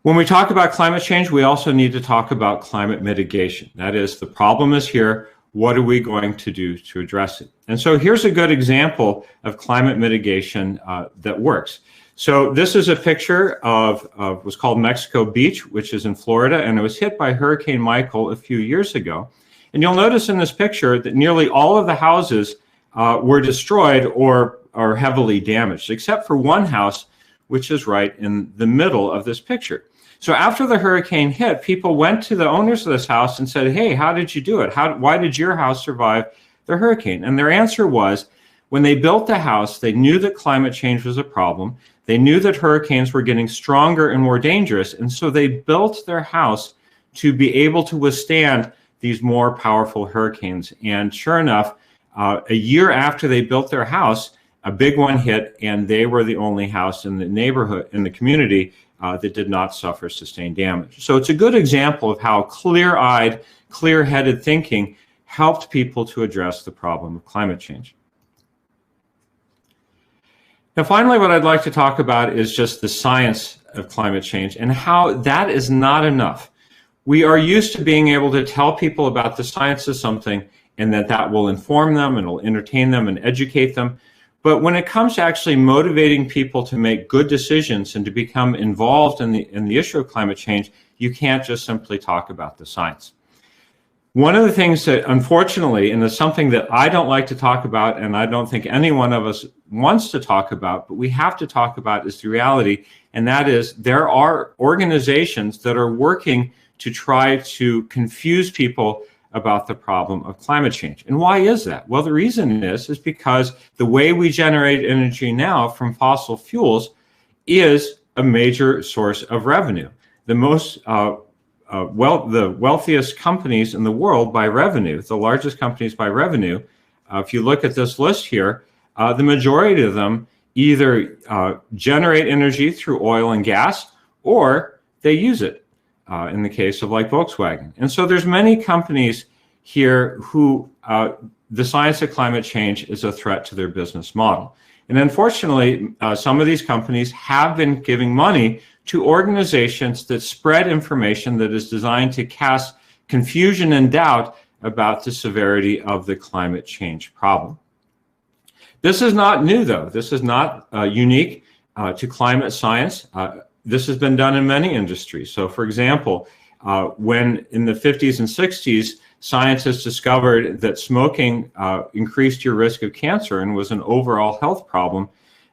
When we talk about climate change, we also need to talk about climate mitigation. That is, the problem is here. What are we going to do to address it? And so here's a good example of climate mitigation that works. So this is a picture of what's called Mexico Beach, which is in Florida, and it was hit by Hurricane Michael a few years ago. And you'll notice in this picture that nearly all of the houses were destroyed or heavily damaged, except for one house, which is right in the middle of this picture. So after the hurricane hit, people went to the owners of this house and said, hey, how did you do it? Why did your house survive the hurricane? And their answer was, when they built the house, they knew that climate change was a problem. They knew that hurricanes were getting stronger and more dangerous. And so they built their house to be able to withstand these more powerful hurricanes. And sure enough, a year after they built their house, a big one hit, and they were the only house in the neighborhood, in the community, that did not suffer sustained damage. So it's a good example of how clear-eyed, clear-headed thinking helped people to address the problem of climate change. Now, finally, what I'd like to talk about is just the science of climate change and how that is not enough. We are used to being able to tell people about the science of something and that will inform them and will entertain them and educate them. But when it comes to actually motivating people to make good decisions and to become involved in the issue of climate change, you can't just simply talk about the science. One of the things that, unfortunately, and it's something that I don't like to talk about, and I don't think any one of us wants to talk about, but we have to talk about, is the reality, and that is there are organizations that are working to try to confuse people about the problem of climate change. And why is that? Well, the reason is because the way we generate energy now from fossil fuels is a major source of revenue. The wealthiest companies in the world by revenue, the largest companies by revenue, if you look at this list here, the majority of them either generate energy through oil and gas, or they use it. In the case of like Volkswagen. And so there's many companies here who the science of climate change is a threat to their business model. And unfortunately, some of these companies have been giving money to organizations that spread information that is designed to cast confusion and doubt about the severity of the climate change problem. This is not new, though. This is not unique to climate science. This has been done in many industries. So, for example, when in the 50s and 60s, scientists discovered that smoking increased your risk of cancer and was an overall health problem,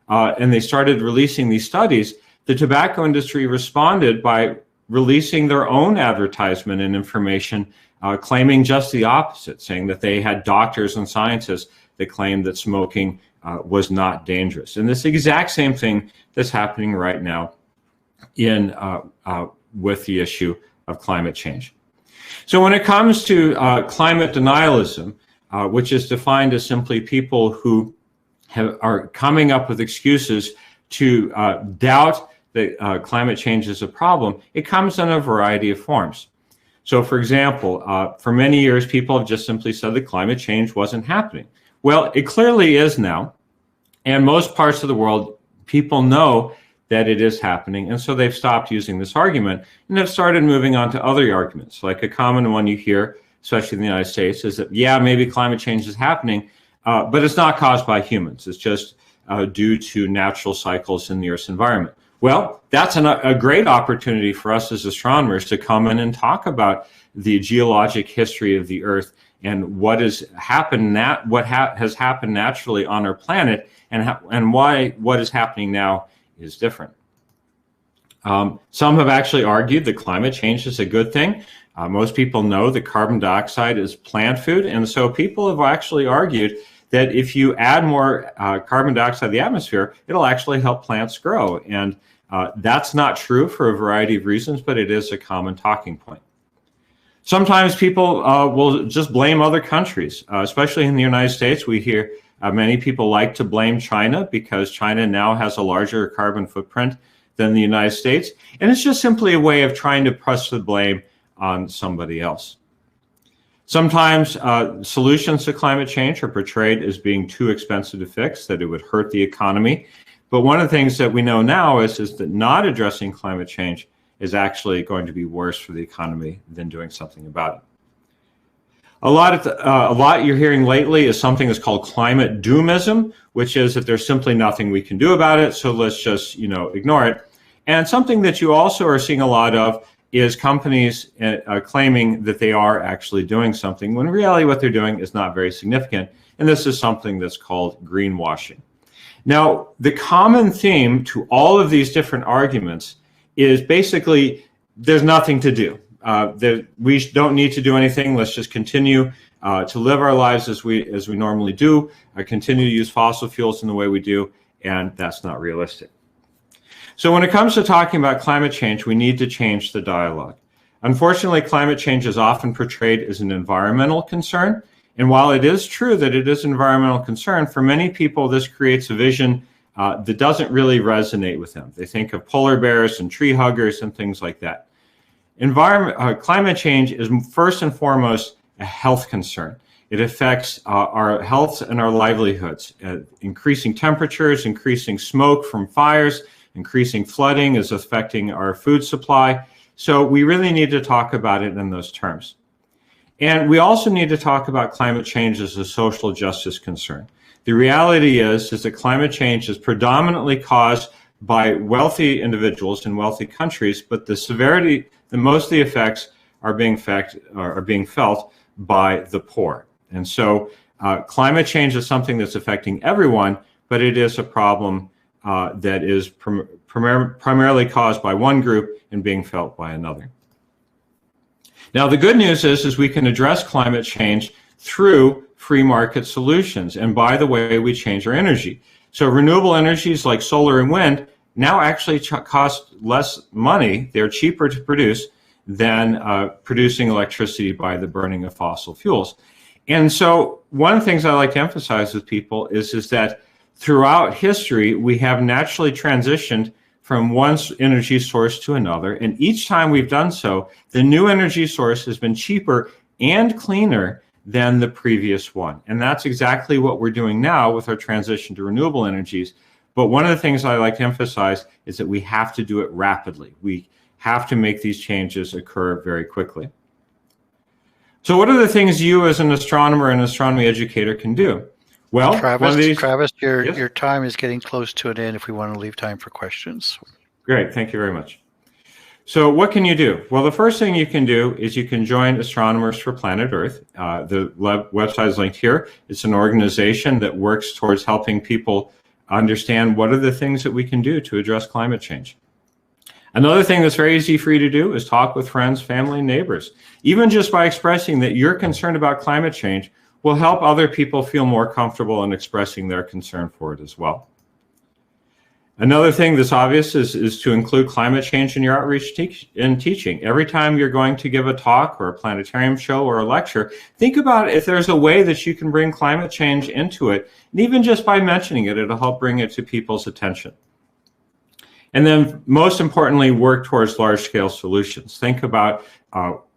and they started releasing these studies, the tobacco industry responded by releasing their own advertisement and information, claiming just the opposite, saying that they had doctors and scientists that claimed that smoking was not dangerous. And this exact same thing that's happening right now with the issue of climate change. So when it comes to climate denialism, which is defined as simply people who are coming up with excuses to doubt that climate change is a problem, it comes in a variety of forms. So for example, for many years, people have just simply said that climate change wasn't happening. Well, it clearly is now. And most parts of the world, people know that it is happening, and so they've stopped using this argument and have started moving on to other arguments. Like a common one you hear, especially in the United States, is that, yeah, maybe climate change is happening, but it's not caused by humans. It's just due to natural cycles in the Earth's environment. Well, that's a great opportunity for us as astronomers to come in and talk about the geologic history of the Earth and what has happened, has happened naturally on our planet, and why what is happening now is different. Some have actually argued that climate change is a good thing. Most people know that carbon dioxide is plant food, and so people have actually argued that if you add more carbon dioxide to the atmosphere, it'll actually help plants grow. And that's not true for a variety of reasons, but it is a common talking point. Sometimes people will just blame other countries, especially in the United States. We hear many people like to blame China because China now has a larger carbon footprint than the United States. And it's just simply a way of trying to press the blame on somebody else. Sometimes solutions to climate change are portrayed as being too expensive to fix, that it would hurt the economy. But one of the things that we know now is that not addressing climate change is actually going to be worse for the economy than doing something about it. A lot you're hearing lately is something that's called climate doomism, which is that there's simply nothing we can do about it, so let's just, ignore it. And something that you also are seeing a lot of is companies claiming that they are actually doing something, when in reality what they're doing is not very significant, and this is something that's called greenwashing. Now, the common theme to all of these different arguments is basically there's nothing to do. We don't need to do anything. Let's just continue to live our lives as we normally do, continue to use fossil fuels in the way we do, and that's not realistic. So when it comes to talking about climate change, we need to change the dialogue. Unfortunately, climate change is often portrayed as an environmental concern, and while it is true that it is an environmental concern, for many people this creates a vision that doesn't really resonate with them. They think of polar bears and tree huggers and things like that. Climate change is first and foremost a health concern. It affects our health and our livelihoods. Increasing temperatures, increasing smoke from fires, increasing flooding is affecting our food supply. So we really need to talk about it in those terms. And we also need to talk about climate change as a social justice concern. The reality is that climate change is predominantly caused by wealthy individuals in wealthy countries, but the severity, most of the effects are being felt by the poor. And so climate change is something that's affecting everyone, but it is a problem that is primarily caused by one group and being felt by another. Now, the good news is we can address climate change through free market solutions. And by the way, we change our energy. So renewable energies like solar and wind now actually cost less money. They're cheaper to produce than producing electricity by the burning of fossil fuels. And so one of the things I like to emphasize with people is that throughout history, we have naturally transitioned from one energy source to another. And each time we've done so, the new energy source has been cheaper and cleaner than the previous one. And that's exactly what we're doing now with our transition to renewable energies. But one of the things I like to emphasize is that we have to do it rapidly. We have to make these changes occur very quickly. So what are the things you as an astronomer and astronomy educator can do? Well, Travis, your time is getting close to an end if we want to leave time for questions. Great, thank you very much. So what can you do? Well, the first thing you can do is you can join Astronomers for Planet Earth. The website is linked here. It's an organization that works towards helping people understand what are the things that we can do to address climate change. Another thing that's very easy for you to do is talk with friends, family, and neighbors. Even just by expressing that you're concerned about climate change will help other people feel more comfortable in expressing their concern for it as well. Another thing that's obvious is to include climate change in your outreach and teaching. Every time you're going to give a talk or a planetarium show or a lecture, think about if there's a way that you can bring climate change into it. And even just by mentioning it, it'll help bring it to people's attention. And then most importantly, work towards large-scale solutions. Think about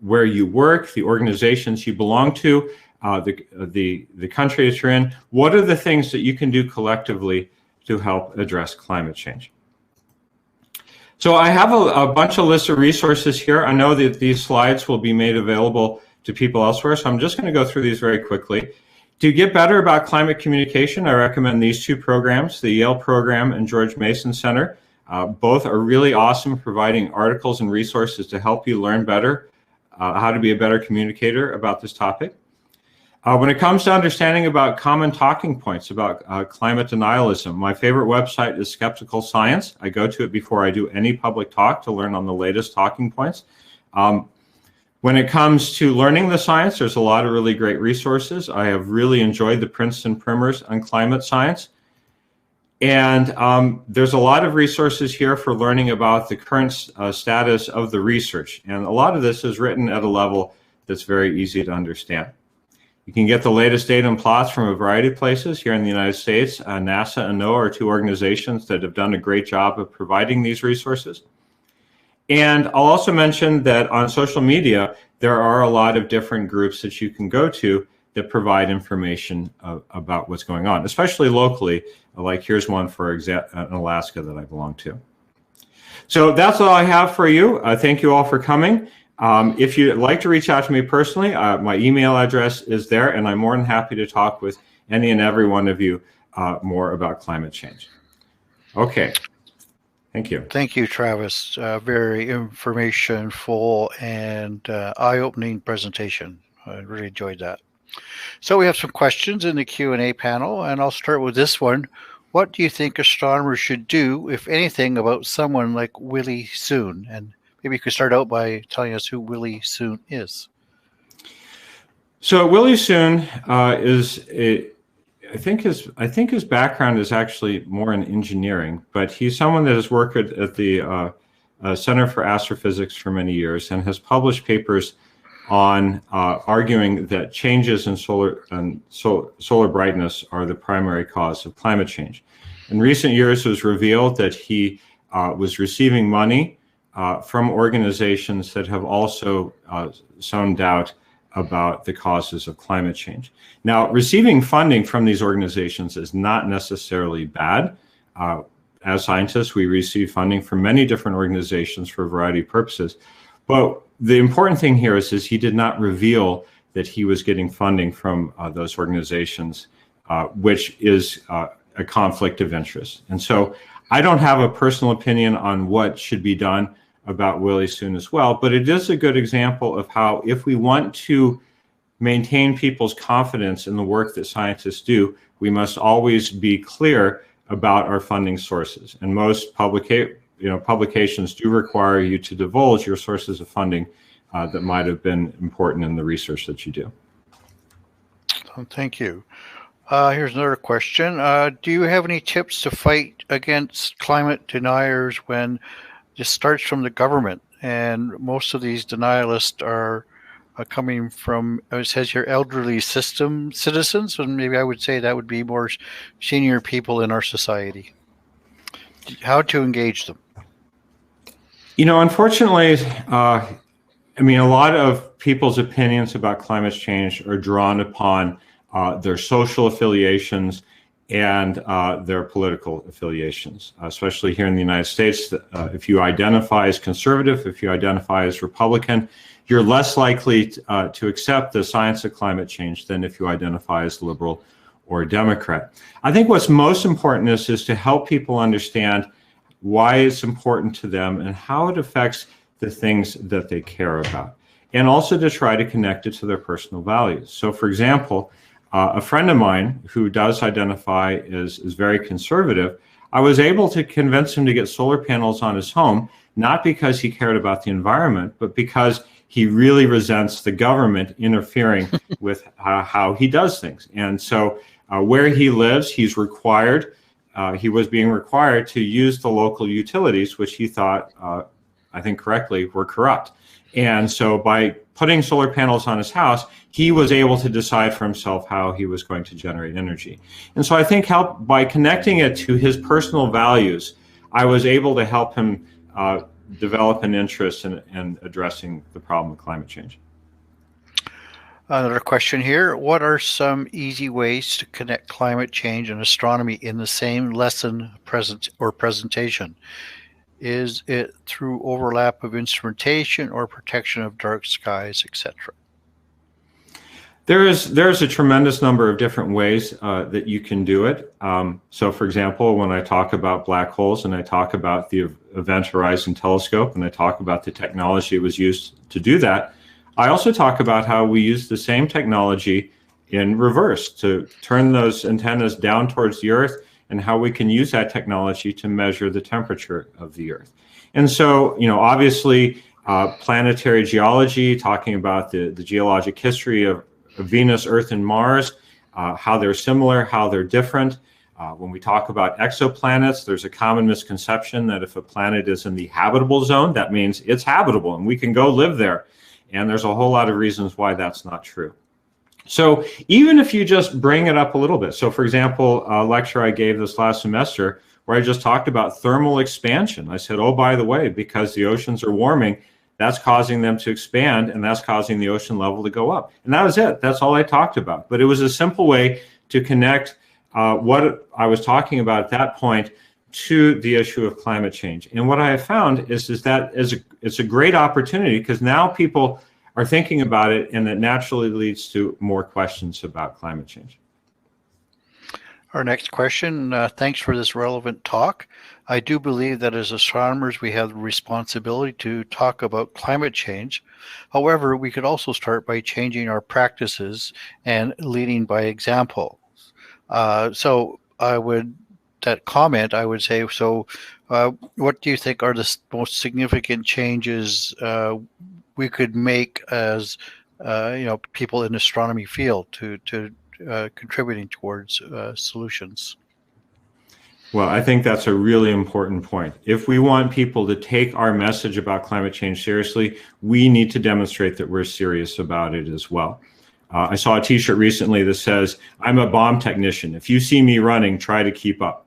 where you work, the organizations you belong to, the country that you're in. What are the things that you can do collectively to help address climate change? So I have a bunch of lists of resources here. I know that these slides will be made available to people elsewhere, so I'm just going to go through these very quickly. To get better about climate communication, I recommend these two programs, the Yale program and George Mason Center. Both are really awesome, providing articles and resources to help you learn better how to be a better communicator about this topic. When it comes to understanding about common talking points about climate denialism, my favorite website is Skeptical Science. I go to it before I do any public talk to learn on the latest talking points. When it comes to learning the science, there's a lot of really great resources. I have really enjoyed the Princeton primers on climate science. And there's a lot of resources here for learning about the current status of the research. And a lot of this is written at a level that's very easy to understand. You can get the latest data and plots from a variety of places here in the United States. NASA and NOAA are two organizations that have done a great job of providing these resources. And I'll also mention that on social media, there are a lot of different groups that you can go to that provide information about what's going on, especially locally. Like here's one, for example, in Alaska that I belong to. So that's all I have for you. Thank you all for coming. If you'd like to reach out to me personally, my email address is there, and I'm more than happy to talk with any and every one of you more about climate change. Okay. Thank you. Thank you, Travis. Very information-full and eye-opening presentation. I really enjoyed that. So we have some questions in the Q&A panel, and I'll start with this one. What do you think astronomers should do, if anything, about someone like Willie Soon? And maybe you could start out by telling us who Willie Soon is. So Willie Soon I think his background is actually more in engineering, but he's someone that has worked at the Center for Astrophysics for many years and has published papers on arguing that changes in solar brightness are the primary cause of climate change. In recent years, it was revealed that he was receiving money from organizations that have also sown doubt about the causes of climate change. Now, receiving funding from these organizations is not necessarily bad. As scientists, we receive funding from many different organizations for a variety of purposes. But the important thing here is he did not reveal that he was getting funding from those organizations, which is a conflict of interest. And so I don't have a personal opinion on what should be done about Willie Soon as well, but it is a good example of how, if we want to maintain people's confidence in the work that scientists do, we must always be clear about our funding sources. And most publications do require you to divulge your sources of funding that might have been important in the research that you do. Thank you. Here's another question. Do you have any tips to fight against climate deniers when this starts from the government? And most of these denialists are coming from, it says here, elderly citizens, and maybe I would say that would be more senior people in our society. How to engage them? Unfortunately, a lot of people's opinions about climate change are drawn upon their social affiliations and their political affiliations, especially here in the United States. If you identify as conservative, if you identify as Republican, you're less likely to accept the science of climate change than if you identify as liberal or Democrat. I think what's most important is to help people understand why it's important to them and how it affects the things that they care about, and also to try to connect it to their personal values. So, for example, a friend of mine who does identify as very conservative, I was able to convince him to get solar panels on his home, not because he cared about the environment, but because he really resents the government interfering with how he does things. And so where he lives, he was being required to use the local utilities, which he thought, I think correctly, were corrupt. And so by putting solar panels on his house, he was able to decide for himself how he was going to generate energy. And so I think by connecting it to his personal values, I was able to help him develop an interest in addressing the problem of climate change. Another question here. What are some easy ways to connect climate change and astronomy in the same lesson presentation? Is it through overlap of instrumentation or protection of dark skies, etc.? There's a tremendous number of different ways that you can do it. So, for example, when I talk about black holes and I talk about the Event Horizon Telescope and I talk about the technology that was used to do that, I also talk about how we use the same technology in reverse to turn those antennas down towards the Earth, and how we can use that technology to measure the temperature of the Earth. And so, obviously, planetary geology, talking about the geologic history of Venus, Earth, and Mars, how they're similar, how they're different. When we talk about exoplanets, there's a common misconception that if a planet is in the habitable zone, that means it's habitable and we can go live there. And there's a whole lot of reasons why that's not true. So even if you just bring it up a little bit, so for example, a lecture I gave this last semester where I just talked about thermal expansion. I said, oh, by the way, because the oceans are warming, that's causing them to expand, and that's causing the ocean level to go up. And that was it. That's all I talked about. But it was a simple way to connect what I was talking about at that point to the issue of climate change. And what I have found is that it's a great opportunity, because now people are thinking about it, and it naturally leads to more questions about climate change. Our next question, thanks for this relevant talk. I do believe that as astronomers, we have the responsibility to talk about climate change. However, we could also start by changing our practices and leading by example. So I would say, what do you think are the most significant changes we could make as people in the astronomy field to contributing towards solutions? Well, I think that's a really important point. If we want people to take our message about climate change seriously, we need to demonstrate that we're serious about it as well. I saw a t-shirt recently that says, "I'm a bomb technician. If you see me running, try to keep up."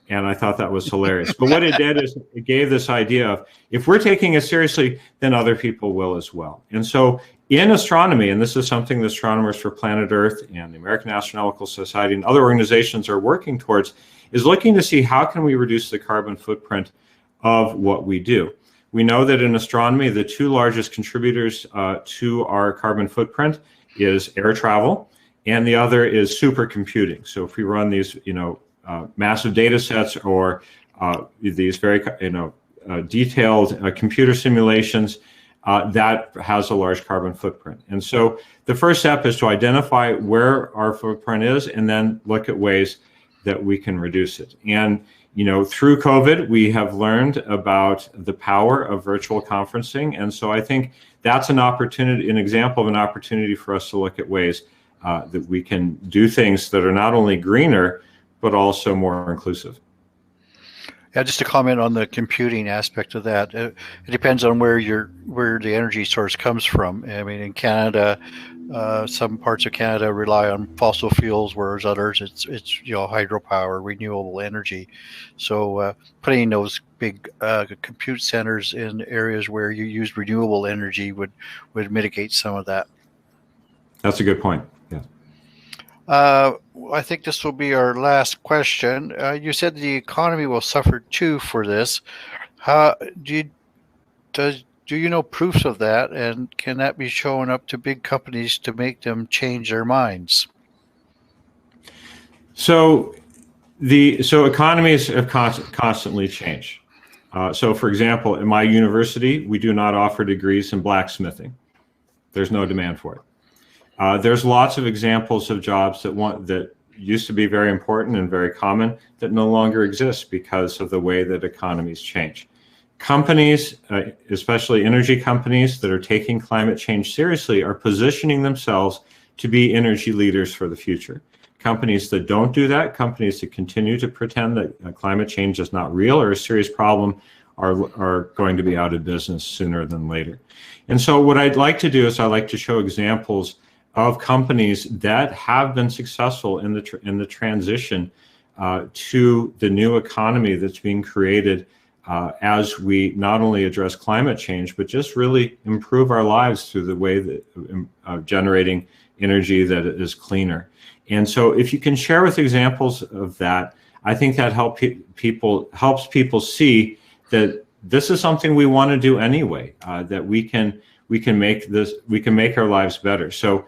And I thought that was hilarious. But what it did is it gave this idea of, if we're taking it seriously, then other people will as well. And so in astronomy, and this is something that Astronomers for Planet Earth and the American Astronomical Society and other organizations are working towards, is looking to see how can we reduce the carbon footprint of what we do. We know that in astronomy, the two largest contributors to our carbon footprint is air travel, and the other is supercomputing. So if we run these, massive data sets, or these very, detailed computer simulations, that has a large carbon footprint. And so the first step is to identify where our footprint is, and then look at ways that we can reduce it. And through COVID, we have learned about the power of virtual conferencing. And so I think that's an example of an opportunity for us to look at ways that we can do things that are not only greener, but also more inclusive. Yeah, just to comment on the computing aspect of that, it depends on where the energy source comes from. I mean, in Canada, some parts of Canada rely on fossil fuels, whereas others it's hydropower, renewable energy. So putting those big compute centers in areas where you use renewable energy would mitigate some of that. That's a good point. Yeah. I think this will be our last question. You said the economy will suffer too for this. Do you know proofs of that, and can that be shown up to big companies to make them change their minds? So economies have constantly changed. So for example, in my university, we do not offer degrees in blacksmithing. There's no demand for it. There's lots of examples of jobs that used to be very important and very common that no longer exist because of the way that economies change. Companies, especially energy companies that are taking climate change seriously, are positioning themselves to be energy leaders for the future. Companies that don't do that, companies that continue to pretend that climate change is not real or a serious problem, are going to be out of business sooner than later. And so what I'd like to do is I'd like to show examples of companies that have been successful in the transition to the new economy that's being created as we not only address climate change, but just really improve our lives through the way that of generating energy that is cleaner. And so if you can share with examples of that, I think that helps people see that this is something we want to do anyway, that we can make our lives better. So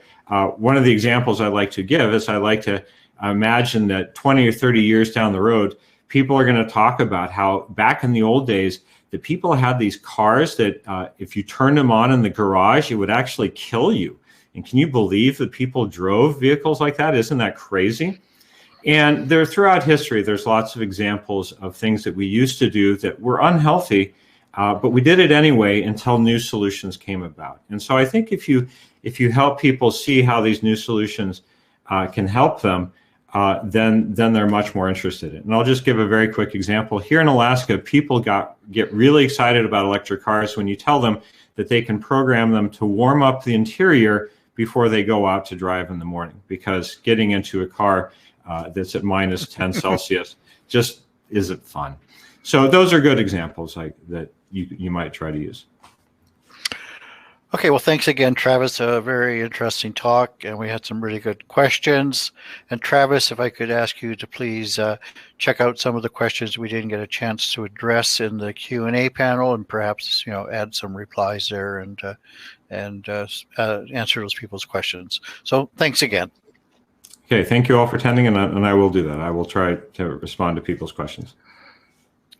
one of the examples I like to give is I like to imagine that 20 or 30 years down the road, people are going to talk about how back in the old days that people had these cars that if you turned them on in the garage, it would actually kill you. And can you believe that people drove vehicles like that? Isn't that crazy? And throughout history, there's lots of examples of things that we used to do that were unhealthy, but we did it anyway until new solutions came about. And so I think if you help people see how these new solutions can help them, then they're much more interested in it. And I'll just give a very quick example. Here in Alaska, people get really excited about electric cars when you tell them that they can program them to warm up the interior before they go out to drive in the morning, because getting into a car that's at minus 10 Celsius just isn't fun. So those are good examples that you might try to use. Okay, well, thanks again, Travis. A very interesting talk, and we had some really good questions. And Travis, if I could ask you to please check out some of the questions we didn't get a chance to address in the Q&A panel, and perhaps add some replies there and answer those people's questions. So thanks again. Okay, thank you all for attending, and I will do that. I will try to respond to people's questions.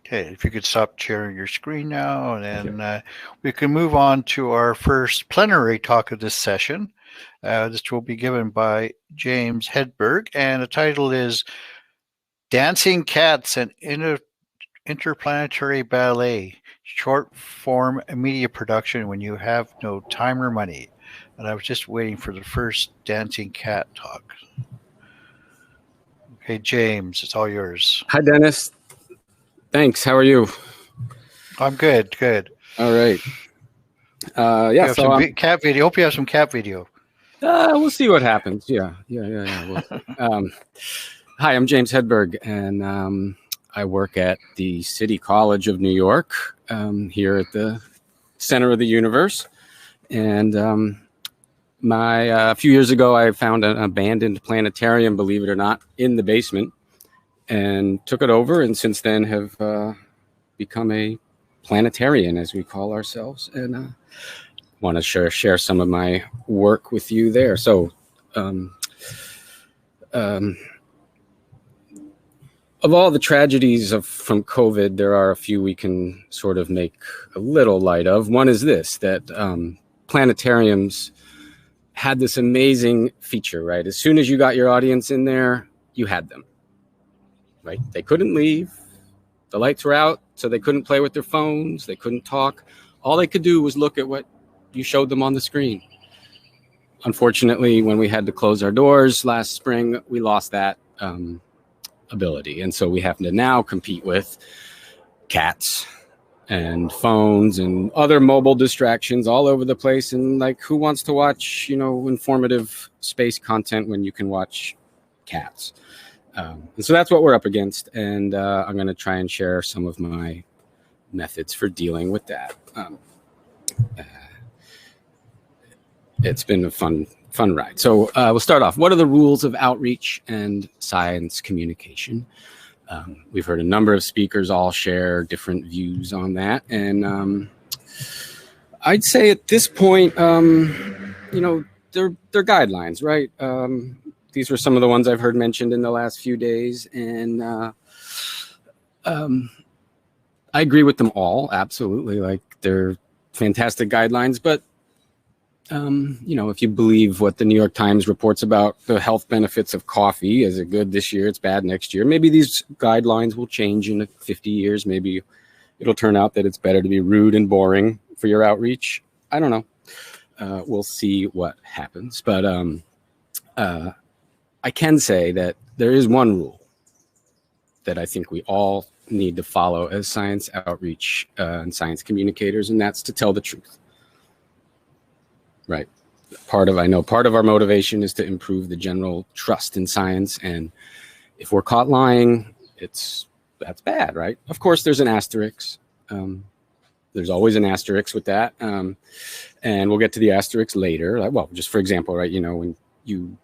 Okay, if you could stop sharing your screen now, and then we can move on to our first plenary talk of this session. This will be given by James Hedberg, and the title is Dancing Cats and Interplanetary Ballet, Short Form Media Production When You Have No Time or Money. And I was just waiting for the first Dancing Cat talk. Okay, James, it's all yours. Hi, Dennis. Thanks. How are you? I'm good. Good. All right. Yeah. So some cat video. Hope you have some cat video. We'll see what happens. Yeah. Hi, I'm James Hedberg, and I work at the City College of New York here at the center of the universe. And a few years ago, I found an abandoned planetarium, believe it or not, in the basement, and took it over, and since then have become a planetarian, as we call ourselves, and want to share some of my work with you there. So of all the tragedies from COVID, there are a few we can sort of make a little light of. One is this, that planetariums had this amazing feature, right? As soon as you got your audience in there, you had them. Right? They couldn't leave. The lights were out, so they couldn't play with their phones. They couldn't talk. All they could do was look at what you showed them on the screen. Unfortunately, when we had to close our doors last spring, we lost that ability. And so we have to now compete with cats and phones and other mobile distractions all over the place. And like, who wants to watch, informative space content when you can watch cats? And so that's what we're up against, and I'm going to try and share some of my methods for dealing with that. It's been a fun ride. So we'll start off. What are the rules of outreach and science communication? We've heard a number of speakers all share different views on that, and I'd say at this point, they're guidelines, right? These were some of the ones I've heard mentioned in the last few days, and I agree with them all, absolutely. Like, they're fantastic guidelines, but if you believe what the New York Times reports about the health benefits of coffee, is it good this year, it's bad next year, maybe these guidelines will change in 50 years. Maybe it'll turn out that it's better to be rude and boring for your outreach. I don't know. We'll see what happens, but I can say that there is one rule that I think we all need to follow as science outreach and science communicators, and that's to tell the truth. Right. Part of our motivation is to improve the general trust in science, and if we're caught lying, that's bad, right? Of course, there's an asterisk. There's always an asterisk with that, and we'll get to the asterisk later. Well, just for example, right? When you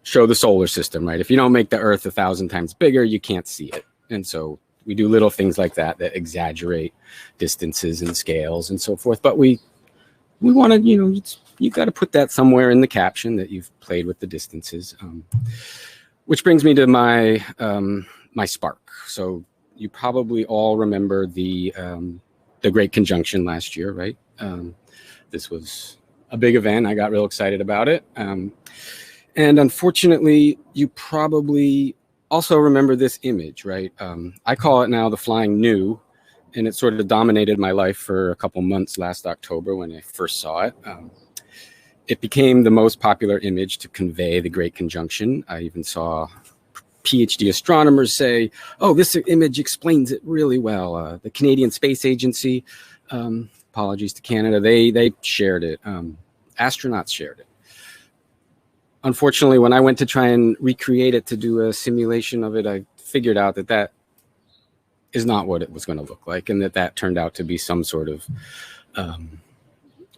show the solar system, right? If you don't make the Earth 1,000 times bigger, you can't see it. And so we do little things like that exaggerate distances and scales and so forth. But we want to, you got to put that somewhere in the caption that you've played with the distances. Which brings me to my my spark. So you probably all remember the Great Conjunction last year, right? This was a big event. I got real excited about it. And unfortunately, you probably also remember this image, right? I call it now the flying nu, and it sort of dominated my life for a couple months last October when I first saw it. It became the most popular image to convey the Great Conjunction. I even saw PhD astronomers say, oh, this image explains it really well. The Canadian Space Agency, apologies to Canada, they shared it. Astronauts shared it. Unfortunately, when I went to try and recreate it to do a simulation of it, I figured out that is not what it was going to look like, and that turned out to be some sort of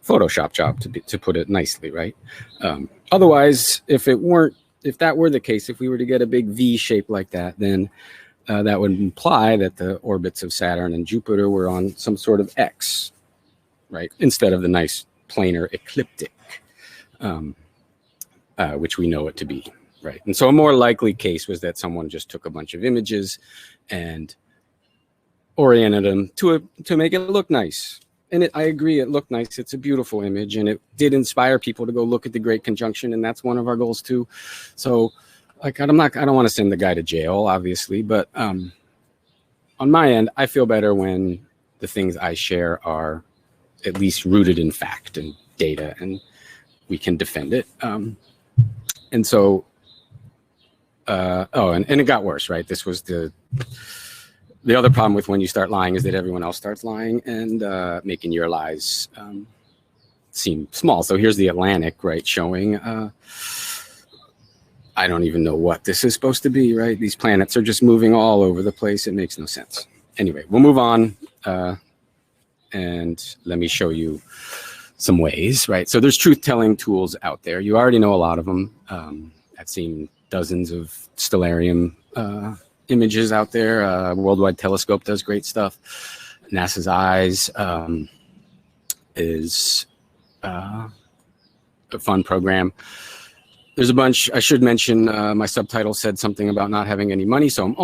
Photoshop job, to put it nicely, right? Otherwise, if that were the case, if we were to get a big V shape like that, then that would imply that the orbits of Saturn and Jupiter were on some sort of X, right? Instead of the nice planar ecliptic, which we know it to be, right? And so a more likely case was that someone just took a bunch of images and oriented them to make it look nice. And I agree, it looked nice. It's a beautiful image, and it did inspire people to go look at the Great Conjunction, and that's one of our goals too. So, like, I don't want to send the guy to jail, obviously, but on my end, I feel better when the things I share are at least rooted in fact and data, and we can defend it. And so, and it got worse, right? This was the other problem with when you start lying is that everyone else starts lying and making your lies seem small. So here's the Atlantic, right, showing, I don't even know what this is supposed to be, right? These planets are just moving all over the place. It makes no sense. Anyway, we'll move on and let me show you some ways, right? So there's truth-telling tools out there. You already know a lot of them. I've seen dozens of stellarium images out there. Worldwide Telescope does great stuff. NASA's EYES is a fun program. There's a bunch. I should mention my subtitle said something about not having any money, so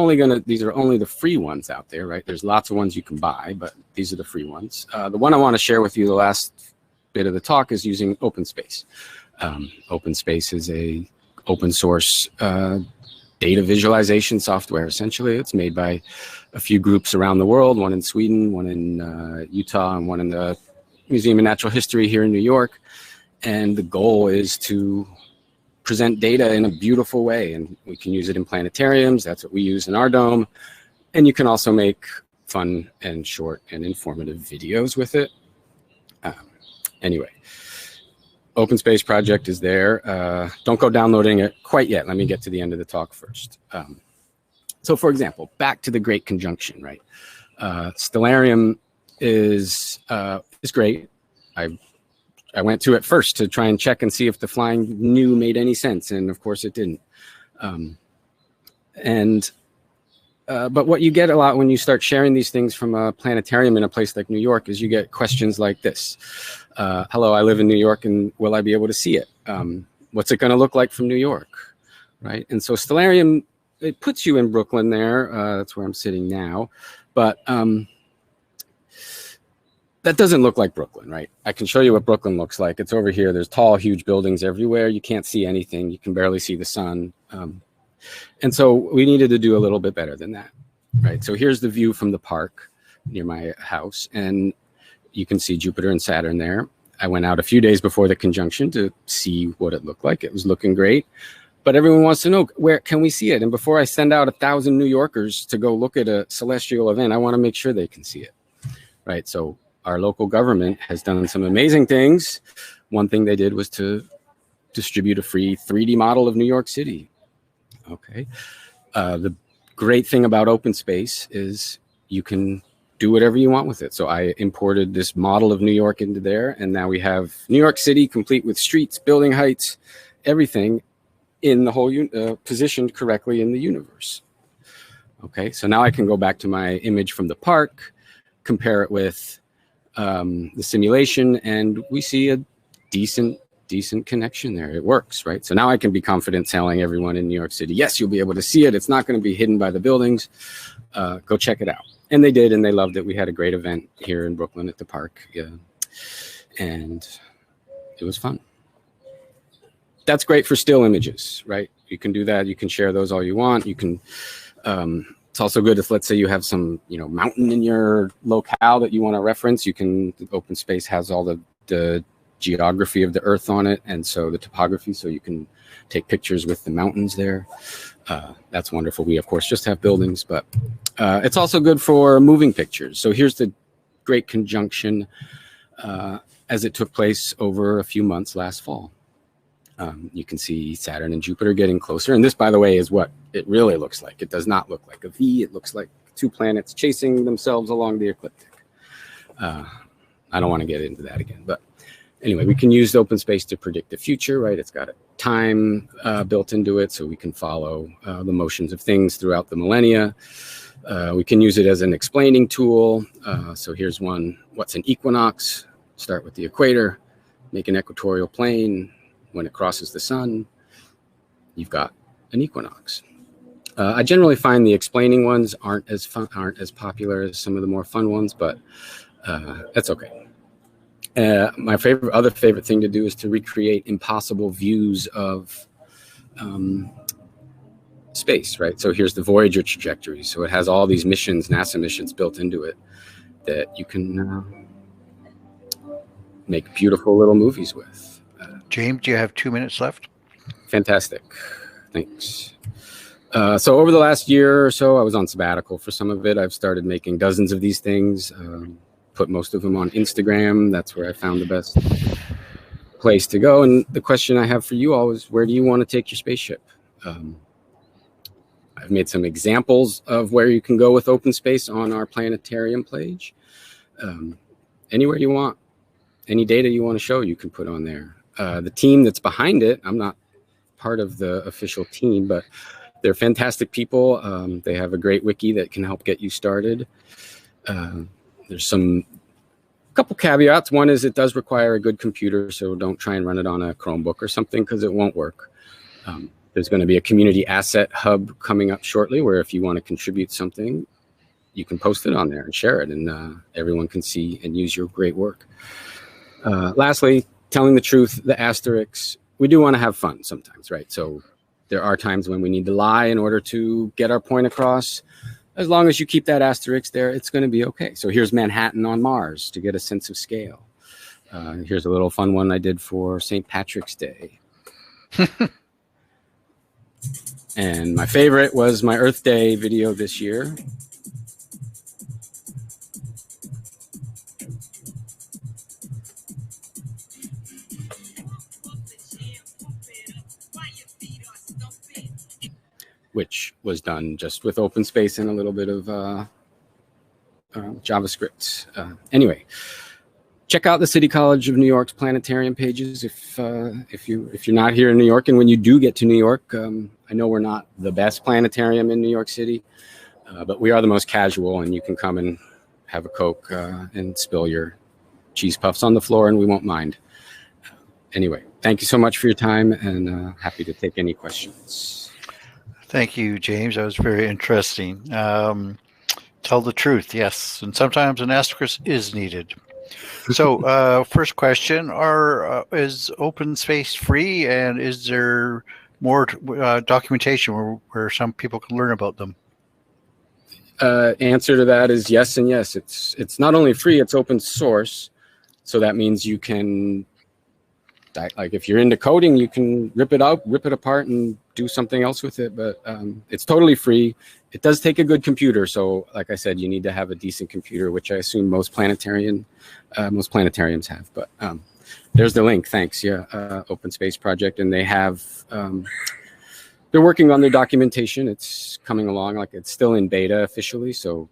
these are only the free ones out there, right? There's lots of ones you can buy, but these are the free ones. The one I want to share with you, the last bit of the talk, is using OpenSpace. OpenSpace is a open source data visualization software. Essentially, it's made by a few groups around the world, one in Sweden, one in Utah, and one in the Museum of Natural History here in New York. And the goal is to present data in a beautiful way, and we can use it in planetariums. That's what we use in our dome. And you can also make fun and short and informative videos with it. Anyway, OpenSpace project is there. Don't go downloading it quite yet. Let me get to the end of the talk first. So for example, back to the Great Conjunction, right? Stellarium is great. I went to it first to try and check and see if the flying new made any sense, and of course it didn't. But what you get a lot when you start sharing these things from a planetarium in a place like New York is you get questions like this. Hello, I live in New York, and will I be able to see it? What's it going to look like from New York, right? And so Stellarium, it puts you in Brooklyn there. That's where I'm sitting now. But that doesn't look like Brooklyn, right? I can show you what Brooklyn looks like. It's over here. There's tall, huge buildings everywhere. You can't see anything. You can barely see the sun. And so we needed to do a little bit better than that, right? So here's the view from the park near my house, and you can see Jupiter and Saturn there. I went out a few days before the conjunction to see what it looked like. It was looking great, but everyone wants to know, where can we see it? And before I send out 1,000 New Yorkers to go look at a celestial event, I want to make sure they can see it, right? So our local government has done some amazing things. One thing they did was to distribute a free 3D model of New York City. Okay. The great thing about OpenSpace is you can do whatever you want with it. So I imported this model of New York into there, and now we have New York City complete with streets, building heights, everything in the whole positioned correctly in the universe. Okay. So now I can go back to my image from the park, compare it with the simulation, and we see a decent connection there. It works, right? So now I can be confident telling everyone in New York City, yes, you'll be able to see it. It's not going to be hidden by the buildings. Go check it out. And they did, and they loved it. We had a great event here in Brooklyn at the park, and it was fun. That's great for still images, right? You can do that. You can share those all you want. You can. It's also good if, let's say, you have some, mountain in your locale that you want to reference. OpenSpace has all the geography of the Earth on it, and so the topography, so you can take pictures with the mountains there. That's wonderful. We, of course, just have buildings, but it's also good for moving pictures. So here's the Great Conjunction as it took place over a few months last fall. You can see Saturn and Jupiter getting closer. And this, by the way, is what it really looks like. It does not look like a V. It looks like two planets chasing themselves along the ecliptic. I don't want to get into that again, but Anyway, we can use open space to predict the future, right? It's got a time built into it, so we can follow the motions of things throughout the millennia. We can use it as an explaining tool. So here's one, what's an equinox? Start with the equator, make an equatorial plane. When it crosses the sun, you've got an equinox. I generally find the explaining ones aren't as popular as some of the more fun ones, but that's okay. My other favorite thing to do is to recreate impossible views of space, right? So here's the Voyager trajectory. So it has all these missions, NASA missions built into it that you can make beautiful little movies with. James, do you have 2 minutes left? Fantastic. Thanks. So over the last year or so, I was on sabbatical for some of it. I've started making dozens of these things, put most of them on Instagram. That's where I found the best place to go. And the question I have for you all is, where do you want to take your spaceship? I've made some examples of where you can go with open space on our planetarium page. Anywhere you want, any data you want to show, you can put on there. The team that's behind it, I'm not part of the official team, but they're fantastic people. They have a great wiki that can help get you started. There's a couple caveats. One is it does require a good computer, so don't try and run it on a Chromebook or something because it won't work. There's going to be a community asset hub coming up shortly where if you want to contribute something, you can post it on there and share it, and everyone can see and use your great work. Lastly, telling the truth, the asterisks, we do want to have fun sometimes, right? So there are times when we need to lie in order to get our point across. As long as you keep that asterisk there, it's going to be okay. So here's Manhattan on Mars to get a sense of scale. Here's a little fun one I did for St. Patrick's Day. And my favorite was my Earth Day video this year. Which was done just with open space and a little bit of JavaScript. Anyway, check out the City College of New York's planetarium pages if you're not here in New York, and when you do get to New York, I know we're not the best planetarium in New York City, but we are the most casual, and you can come and have a Coke and spill your cheese puffs on the floor, and we won't mind. Anyway, thank you so much for your time, and happy to take any questions. Thank you, James. That was very interesting. Tell the truth, yes. And sometimes an asterisk is needed. So first question, is open space free, and is there more documentation where some people can learn about them? Answer to that is yes and yes. It's not only free, it's open source. So that means you can, like if you're into coding, you can rip it out, rip it apart and do something else with it. But it's totally free. It does take a good computer. So like I said, you need to have a decent computer, which I assume most planetariums have. But there's the link. Thanks. Yeah. Open Space Project. And they have, they're working on their documentation. It's coming along. Like it's still in beta officially. So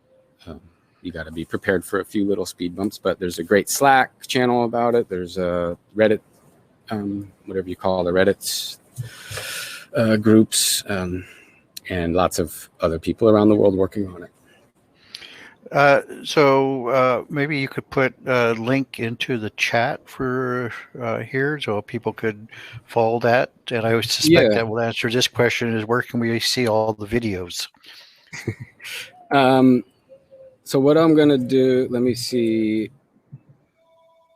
you got to be prepared for a few little speed bumps, but there's a great Slack channel about it. There's a Reddit, whatever you call the Reddits groups, and lots of other people around the world working on it. So maybe you could put a link into the chat for here so people could follow that. And I would suspect that will answer this question is where can we see all the videos? So what I'm going to do, let me see.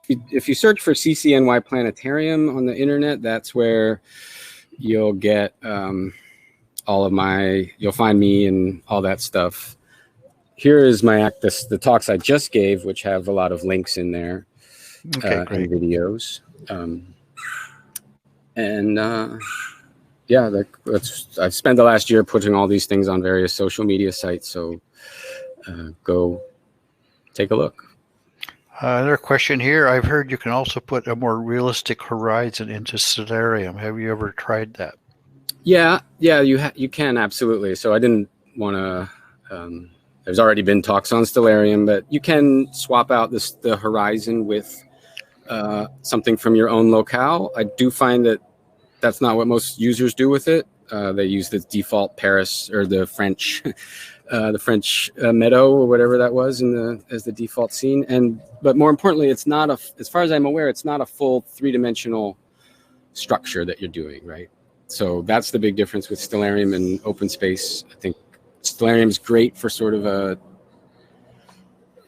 If you search for CCNY Planetarium on the internet, that's where you'll get all of you'll find me and all that stuff. Here is the talks I just gave, which have a lot of links in there, and videos. I've spent the last year putting all these things on various social media sites, so go take a look. Another question here. I've heard you can also put a more realistic horizon into Stellarium. Have you ever tried that? Yeah, you can, absolutely. So I didn't want to, there's already been talks on Stellarium, but you can swap out the horizon with something from your own locale. I do find that that's not what most users do with it. They use the default Paris or the French meadow or whatever that was as the default scene. But more importantly, it's not as far as I'm aware, it's not a full 3-dimensional structure that you're doing, right? So that's the big difference with Stellarium and OpenSpace. I think Stellarium is great for sort of a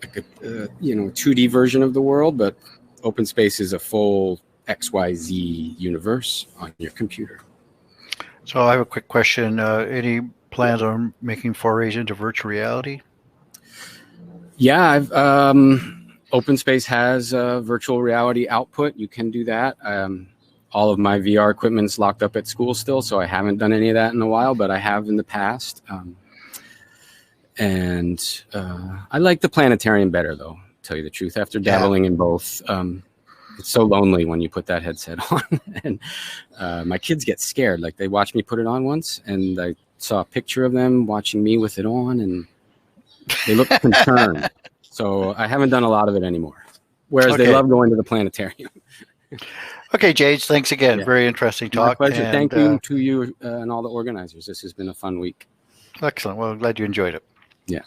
2D version of the world, but OpenSpace is a full XYZ universe on your computer. So I have a quick question. Any plans on making forays into virtual reality? Yeah, OpenSpace has a virtual reality output. You can do that. All of my VR equipment's locked up at school still, so I haven't done any of that in a while, but I have in the past. I like the planetarium better, though, to tell you the truth, after dabbling in both. It's so lonely when you put that headset on. And my kids get scared. Like, they watched me put it on once, and I saw a picture of them watching me with it on, and they look concerned. So I haven't done a lot of it anymore. Whereas they love going to the planetarium. Okay, Jades, thanks again. Yeah. Very interesting talk. My pleasure. Thank you to you and all the organizers. This has been a fun week. Excellent. Well, I'm glad you enjoyed it. Yeah.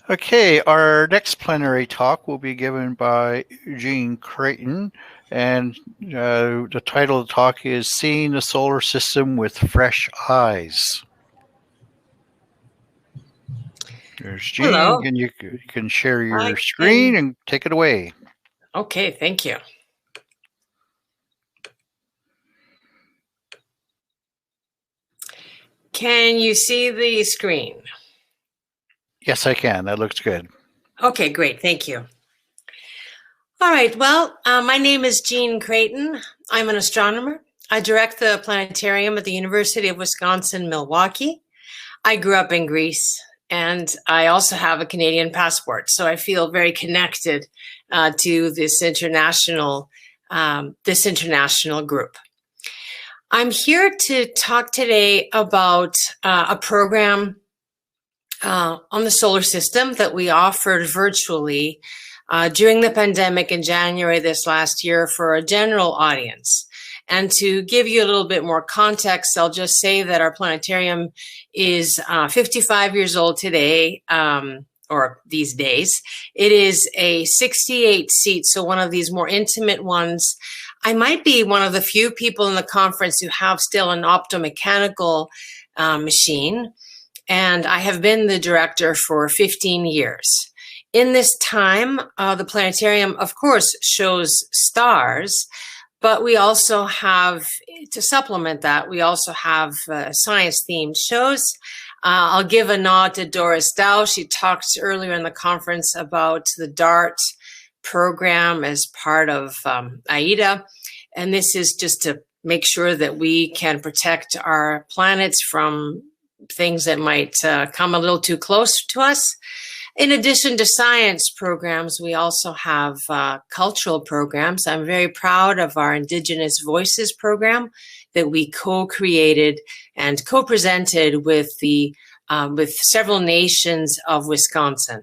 Okay, our next plenary talk will be given by Eugene Creighton, and the title of the talk is Seeing the Solar System with Fresh Eyes. There's Gene. Hello. And you can share your screen and take it away. Okay, thank you. Can you see the screen? Yes, I can. That looks good. Okay, great. Thank you. All right. Well, my name is Jean Creighton. I'm an astronomer. I direct the planetarium at the University of Wisconsin-Milwaukee. I grew up in Greece, and I also have a Canadian passport, so I feel very connected to this international group. I'm here to talk today about a program on the solar system that we offered virtually during the pandemic in January this last year for a general audience. And to give you a little bit more context, I'll just say that our planetarium is 55 years old today, or these days. It is a 68 seat, so one of these more intimate ones. I might be one of the few people in the conference who have still an optomechanical machine, and I have been the director for 15 years. In this time, the planetarium, of course, shows stars, but we also have, to supplement that, we also have science-themed shows. I'll give a nod to Doris Dow. She talked earlier in the conference about the DART program as part of AIDA. And this is just to make sure that we can protect our planets from things that might come a little too close to us. In addition to science programs, we also have cultural programs. I'm very proud of our Indigenous Voices program that we co-created and co-presented with several nations of Wisconsin.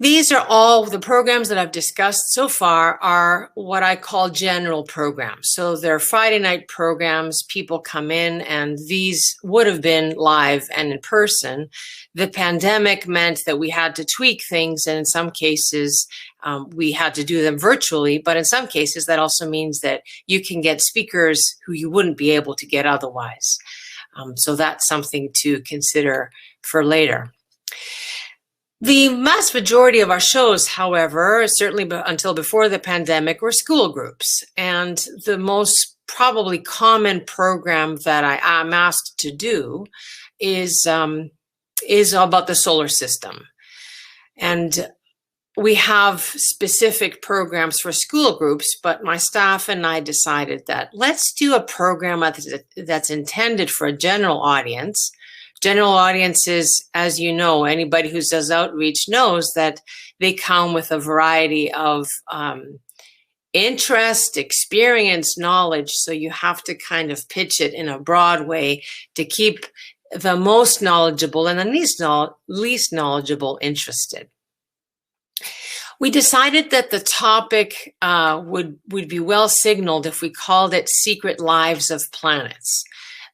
These are all the programs that I've discussed so far are what I call general programs. So they're Friday night programs. People come in, and these would have been live and in person. The pandemic meant that we had to tweak things, and in some cases, we had to do them virtually. But in some cases, that also means that you can get speakers who you wouldn't be able to get otherwise. So that's something to consider for later. The vast majority of our shows, however, certainly until before the pandemic, were school groups. And the most probably common program that I am asked to do is about the solar system. And we have specific programs for school groups, but my staff and I decided that let's do a program that's intended for a general audience. General audiences, as you know, anybody who does outreach knows that they come with a variety of interest, experience, knowledge. So you have to kind of pitch it in a broad way to keep the most knowledgeable and the least knowledgeable interested. We decided that the topic would be well signaled if we called it Secret Lives of Planets.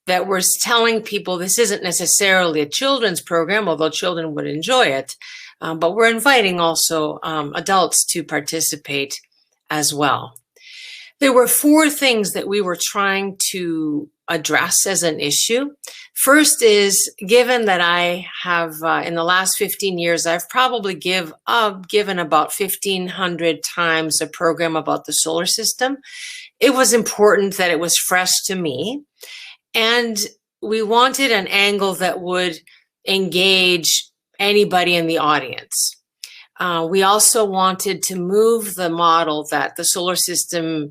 That we're telling people this isn't necessarily a children's program, although children would enjoy it, but we're inviting also adults to participate as well. There were 4 things that we were trying to address as an issue. First is, given that I have, in the last 15 years, I've probably given about 1,500 times a program about the solar system. It was important that it was fresh to me. And we wanted an angle that would engage anybody in the audience. We also wanted to move the model that the solar system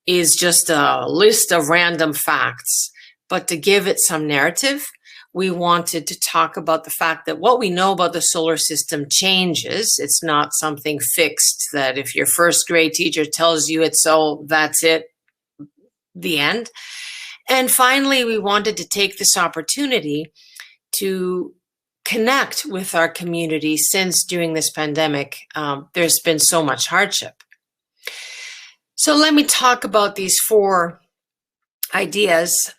is just a list of random facts, but to give it some narrative. We wanted to talk about the fact that what we know about the solar system changes. It's not something fixed that if your first grade teacher tells you it's so, that's it, the end. And finally, we wanted to take this opportunity to connect with our community, since during this pandemic, there's been so much hardship. So let me talk about these 4 ideas.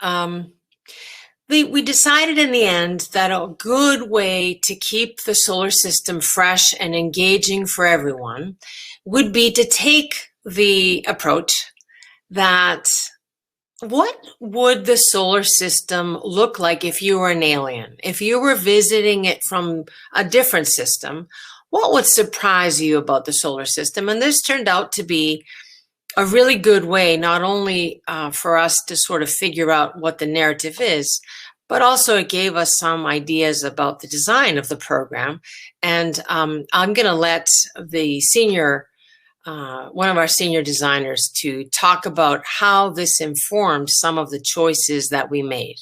We decided in the end that a good way to keep the solar system fresh and engaging for everyone would be to take the approach that, what would the solar system look like if you were an alien? If you were visiting it from a different system, what would surprise you about the solar system? And this turned out to be a really good way, not only for us to sort of figure out what the narrative is, but also it gave us some ideas about the design of the program. And I'm going to let the one of our senior designers to talk about how this informed some of the choices that we made.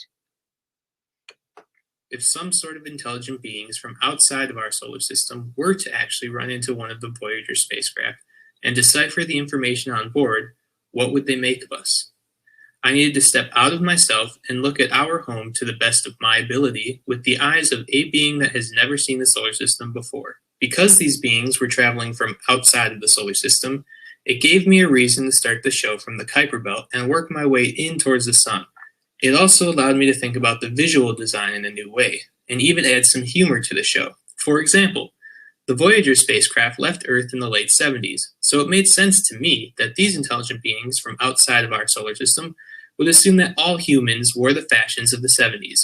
If some sort of intelligent beings from outside of our solar system were to actually run into one of the Voyager spacecraft and decipher the information on board, what would they make of us? I needed to step out of myself and look at our home to the best of my ability with the eyes of a being that has never seen the solar system before. Because these beings were traveling from outside of the solar system, it gave me a reason to start the show from the Kuiper Belt and work my way in towards the sun. It also allowed me to think about the visual design in a new way, and even add some humor to the show. For example, the Voyager spacecraft left Earth in the late 70s, so it made sense to me that these intelligent beings from outside of our solar system would assume that all humans wore the fashions of the 70s,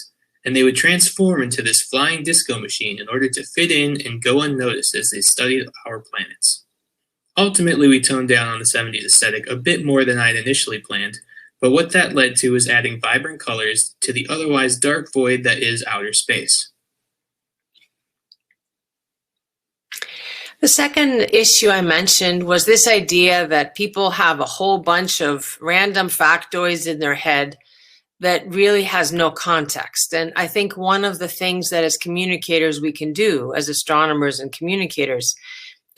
and they would transform into this flying disco machine in order to fit in and go unnoticed as they studied our planets. Ultimately, we toned down on the 70s aesthetic a bit more than I'd initially planned, but what that led to was adding vibrant colors to the otherwise dark void that is outer space. The second issue I mentioned was this idea that people have a whole bunch of random factoids in their head that really has no context. And I think one of the things that as communicators we can do, as astronomers and communicators,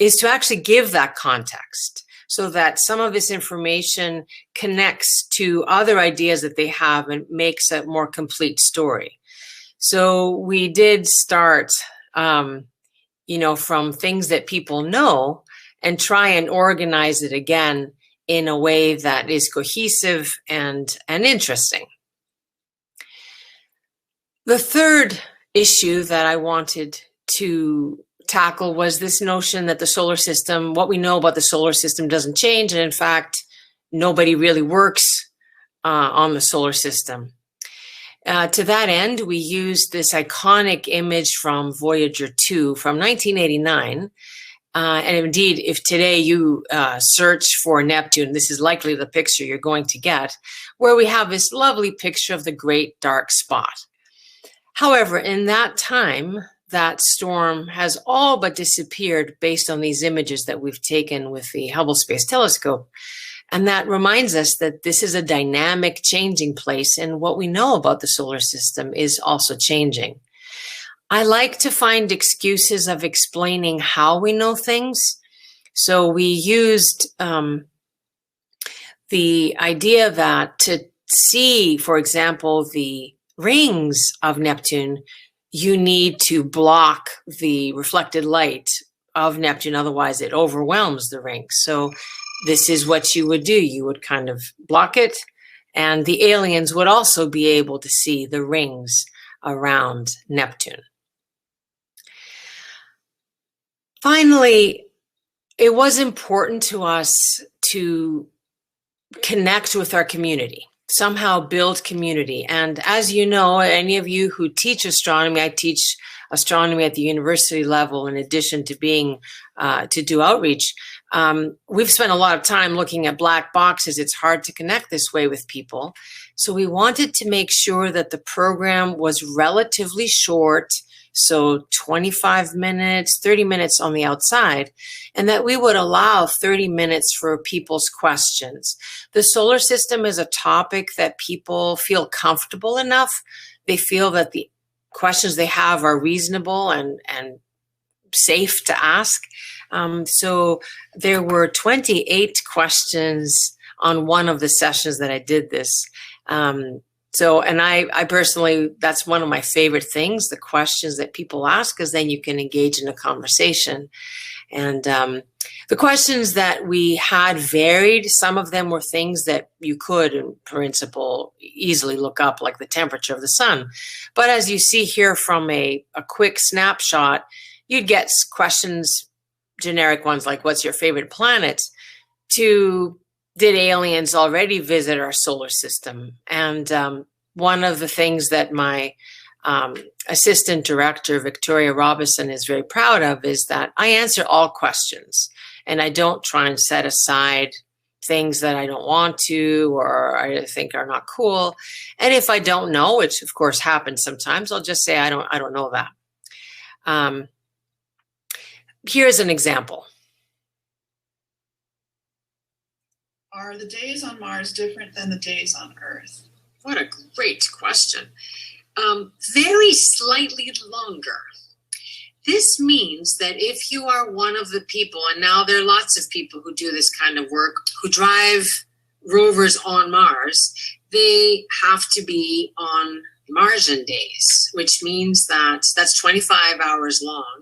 is to actually give that context so that some of this information connects to other ideas that they have and makes a more complete story. So we did start from things that people know and try and organize it again in a way that is cohesive and interesting. The third issue that I wanted to tackle was this notion that the solar system, what we know about the solar system doesn't change, and in fact, nobody really works on the solar system. To that end, we used this iconic image from Voyager 2 from 1989. And indeed, if today you search for Neptune, this is likely the picture you're going to get, where we have this lovely picture of the great dark spot. However, in that time, that storm has all but disappeared based on these images that we've taken with the Hubble Space Telescope. And that reminds us that this is a dynamic, changing place, and what we know about the solar system is also changing. I like to find excuses of explaining how we know things. So we used the idea that to see, for example, the rings of Neptune, you need to block the reflected light of Neptune. Otherwise, it overwhelms the rings. So this is what you would do. You would kind of block it, and the aliens would also be able to see the rings around Neptune. Finally, it was important to us to connect with our community, somehow build community. And as you know, any of you who teach astronomy, I teach astronomy at the university level in addition to being to do outreach. We've spent a lot of time looking at black boxes. It's hard to connect this way with people. So we wanted to make sure that the program was relatively short, so 25 minutes, 30 minutes on the outside, and that we would allow 30 minutes for people's questions. The solar system is a topic that people feel comfortable enough. They feel that the questions they have are reasonable and safe to ask. So there were 28 questions on one of the sessions that I did this. And I personally, that's one of my favorite things, the questions that people ask, because then you can engage in a conversation. And the questions that we had varied. Some of them were things that you could, in principle, easily look up, like the temperature of the sun. But as you see here from a quick snapshot, you'd get questions, generic ones like, what's your favorite planet? To, did aliens already visit our solar system? And one of the things that my assistant director, Victoria Robinson, is very proud of is that I answer all questions, and I don't try and set aside things that I don't want to or I think are not cool. And if I don't know, which of course happens sometimes, I'll just say I don't know that. Here's an example. Are the days on Mars different than the days on Earth? What a great question. Very slightly longer. This means that if you are one of the people, and now there are lots of people who do this kind of work, who drive rovers on Mars, they have to be on Martian days, which means that that's 25 hours long,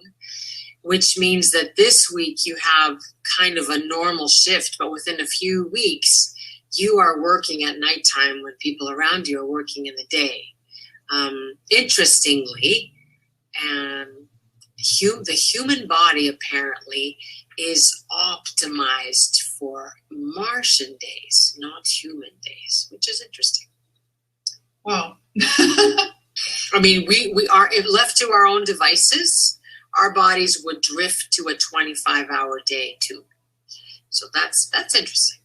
which means that this week you have kind of a normal shift, but within a few weeks, you are working at nighttime when people around you are working in the day. Interestingly, the human body apparently is optimized for Martian days, not human days, which is interesting. Wow. I mean, we are, if left to our own devices, our bodies would drift to a 25-hour day too. So that's interesting.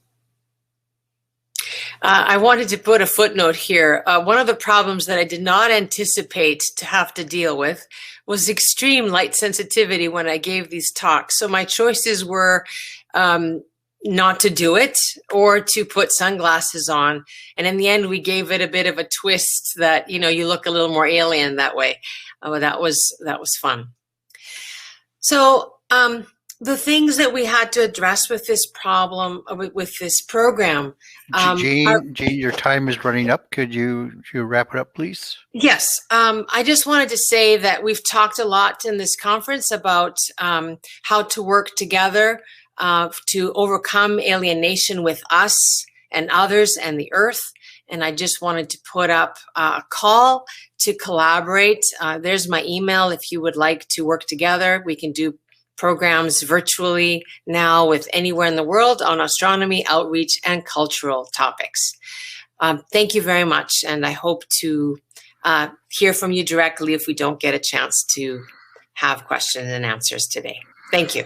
I wanted to put a footnote here. One of the problems that I did not anticipate to have to deal with was extreme light sensitivity when I gave these talks. So my choices were not to do it or to put sunglasses on. And in the end, we gave it a bit of a twist that, you know, you look a little more alien that way. That was fun. So the things that we had to address with this problem, with this program. Jean, your time is running up. Could you wrap it up, please? Yes. I just wanted to say that we've talked a lot in this conference about how to work together to overcome alienation with us and others and the Earth. And I just wanted to put up a call to collaborate. There's my email if you would like to work together. We can do programs virtually now with anywhere in the world on astronomy, outreach, and cultural topics. Thank you very much, and I hope to hear from you directly if we don't get a chance to have questions and answers today. Thank you.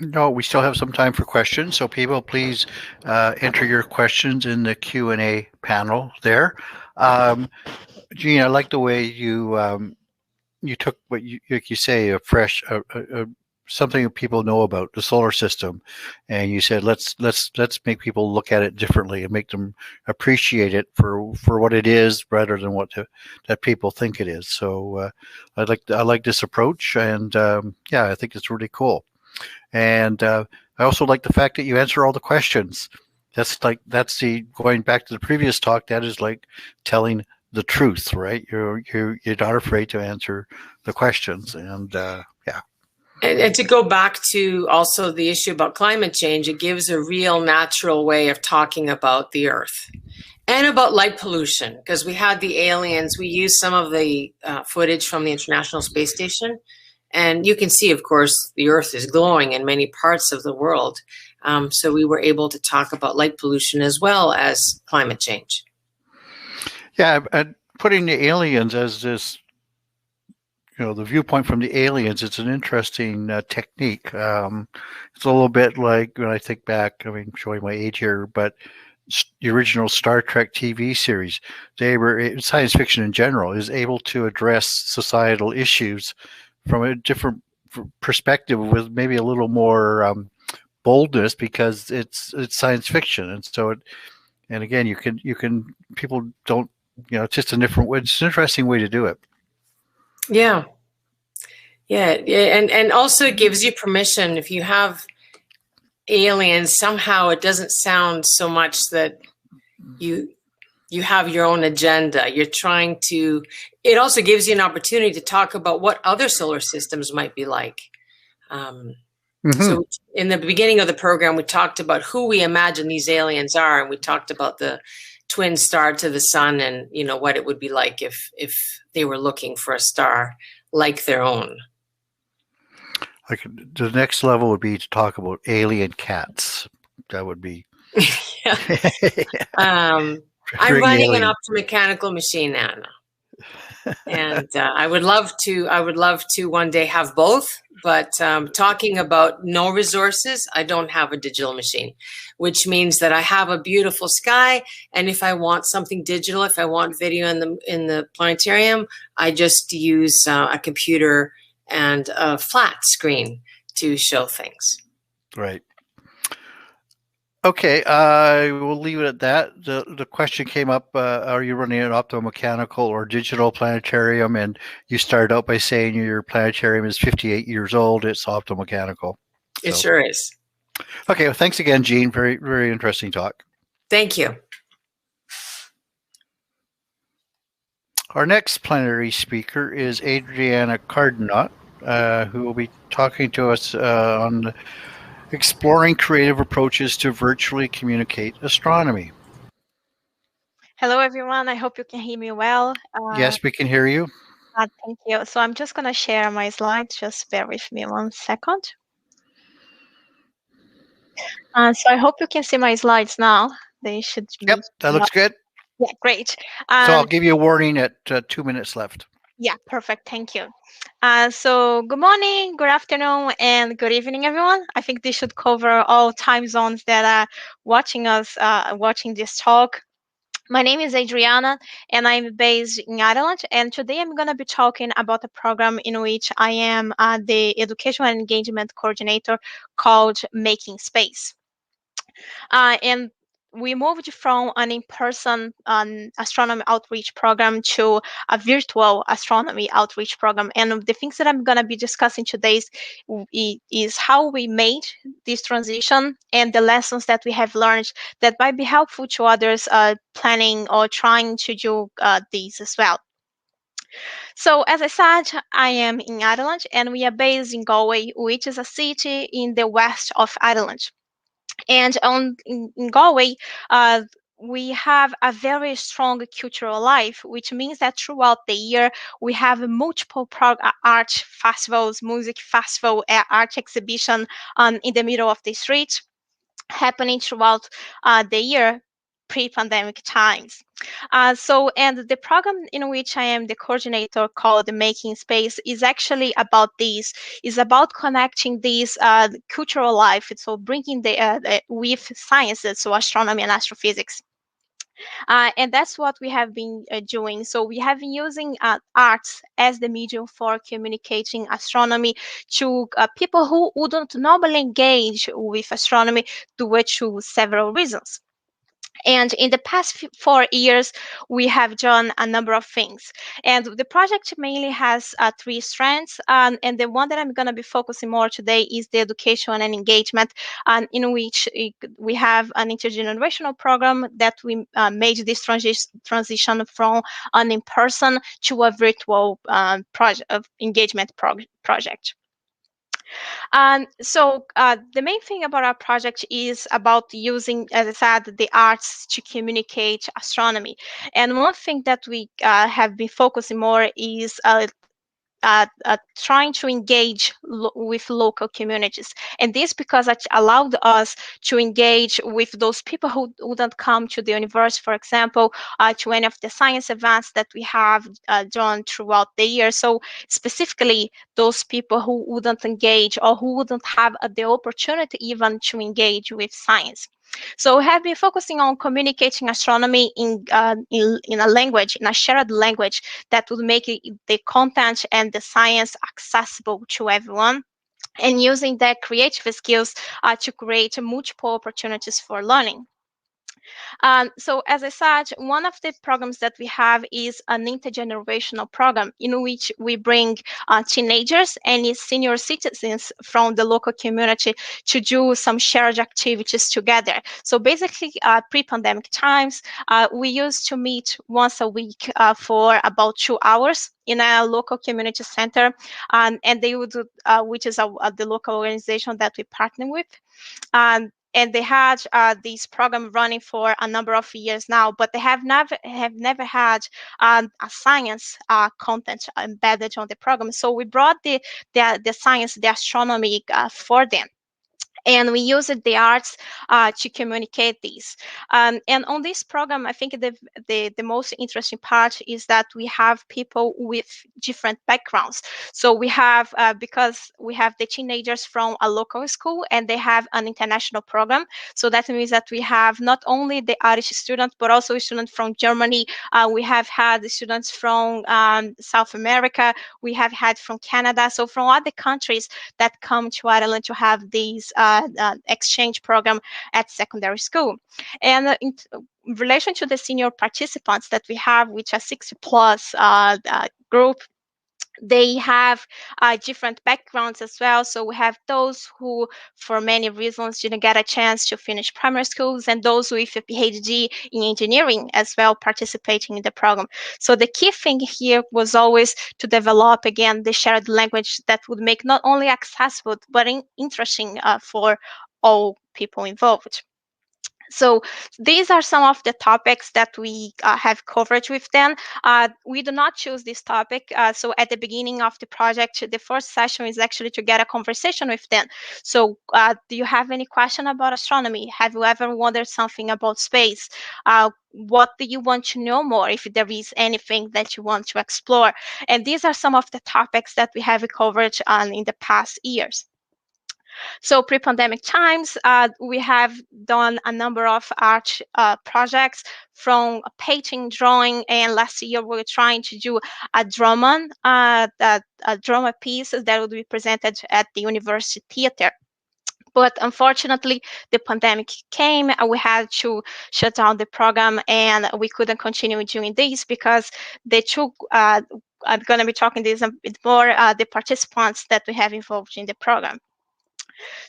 No, we still have some time for questions, so people please enter your questions in the Q&A panel there. Jean, I like the way you took what you, like you say, a fresh, something that people know about the solar system, and you said let's make people look at it differently and make them appreciate it for what it is rather than what that people think it is. So I like this approach, and yeah, I think it's really cool. And I also like the fact that you answer all the questions. That's the going back to the previous talk. That is like telling the truth, right? You're not afraid to answer the questions, and yeah. And to go back to also the issue about climate change, it gives a real natural way of talking about the Earth and about light pollution, because we had the aliens. We used some of the footage from the International Space Station, and you can see, of course, the Earth is glowing in many parts of the world. So we were able to talk about light pollution as well as climate change. Yeah, and putting the aliens as this, the viewpoint from the aliens, it's an interesting technique. It's a little bit like when I think back, I mean, showing my age here, but the original Star Trek TV series, science fiction in general, is able to address societal issues from a different perspective with maybe a little more boldness, because it's science fiction. And so and again, you can people don't, it's just a different way. It's an interesting way to do it. Yeah. And also it gives you permission. If you have aliens, somehow it doesn't sound so much that you have your own agenda. You're trying to, it also gives you an opportunity to talk about what other solar systems might be like. So in the beginning of the program, we talked about who we imagine these aliens are, and we talked about the twin star to the sun, and what it would be like if they were looking for a star like their own. Like the next level would be to talk about alien cats. That would be. I'm running an optomechanical machine, Anna, and I would love to one day have both. But talking about no resources, I don't have a digital machine, which means that I have a beautiful sky. And if I want something digital, if I want video in the planetarium, I just use a computer and a flat screen to show things. Right. Okay, we'll leave it at that. The question came up, are you running an optomechanical or digital planetarium? And you started out by saying your planetarium is 58 years old. It's optomechanical. It sure is. Okay, well, thanks again, Jean. Very, very interesting talk. Thank you. Our next plenary speaker is Adriana Cardinot, who will be talking to us on exploring creative approaches to virtually communicate astronomy. Hello, everyone. I hope you can hear me well. Yes, we can hear you. Thank you. So I'm just going to share my slides. Just bear with me 1 second. So I hope you can see my slides now. They should be. Yep, that looks good. Yeah, great. So I'll give you a warning at 2 minutes left. Yeah, perfect. Thank you. So good morning, good afternoon, and good evening, everyone. I think this should cover all time zones that are watching us, watching this talk. My name is Adriana, and I'm based in Ireland. And today I'm going to be talking about a program in which I am the Education and Engagement Coordinator called Making Space. And we moved from an in-person astronomy outreach program to a virtual astronomy outreach program. And the things that I'm going to be discussing today is how we made this transition and the lessons that we have learned that might be helpful to others planning or trying to do these as well. So as I said, I am in Ireland, and we are based in Galway, which is a city in the west of Ireland. And in Galway, we have a very strong cultural life, which means that throughout the year, we have multiple art festivals, music festival, art exhibition in the middle of the street happening throughout the year, pre-pandemic times. And the program in which I am the coordinator, called Making Space, is actually about this. Is about connecting this cultural life, so bringing with sciences, so astronomy and astrophysics. And that's what we have been doing. So we have been using arts as the medium for communicating astronomy to people who wouldn't normally engage with astronomy due to several reasons. And in the past 4 years, we have done a number of things. And the project mainly has 3 strands. And the one that I'm going to be focusing more today is the education and engagement, in which we have an intergenerational program that we made this transition from an in-person to a virtual engagement project. So the main thing about our project is about using, as I said, the arts to communicate astronomy. And one thing that we have been focusing more is trying to engage with local communities. And this because it allowed us to engage with those people who wouldn't come to the university, for example, to any of the science events that we have done throughout the year. So specifically, those people who wouldn't engage or who wouldn't have the opportunity even to engage with science. So we have been focusing on communicating astronomy in a language, in a shared language that would make the content and the science accessible to everyone, and using their creative skills to create multiple opportunities for learning. So as I said, one of the programs that we have is an intergenerational program in which we bring teenagers and senior citizens from the local community to do some shared activities together. So basically, pre-pandemic times, we used to meet once a week for about 2 hours in a local community center, and they would, which is the local organization that we partner with. And they had this program running for a number of years now, but they have never had a science content embedded on the program. So we brought the science, the astronomy for them. And we used the arts to communicate these. And on this program, I think the most interesting part is that we have people with different backgrounds. So we have, because we have the teenagers from a local school and they have an international program. So that means that we have not only the Irish students, but also students from Germany. We have had students from South America. We have had from Canada. So from other countries that come to Ireland to have these exchange program at secondary school. And in relation to the senior participants that we have, which are 60 plus group, they have different backgrounds as well. So we have those who, for many reasons, didn't get a chance to finish primary schools, and those with a PhD in engineering as well participating in the program. So the key thing here was always to develop, again, the shared language that would make not only accessible, but interesting for all people involved. So these are some of the topics that we have covered with them. We do not choose this topic. So at the beginning of the project, the first session is actually to get a conversation with them. So do you have any question about astronomy? Have you ever wondered something about space? What do you want to know more, if there is anything that you want to explore? And these are some of the topics that we have covered in the past years. So pre-pandemic times, we have done a number of art projects, from painting, drawing, and last year we were trying to do a drama piece that would be presented at the university theater. But unfortunately, the pandemic came and we had to shut down the program, and we couldn't continue doing this because the two, I'm going to be talking this a bit more, the participants that we have involved in the program.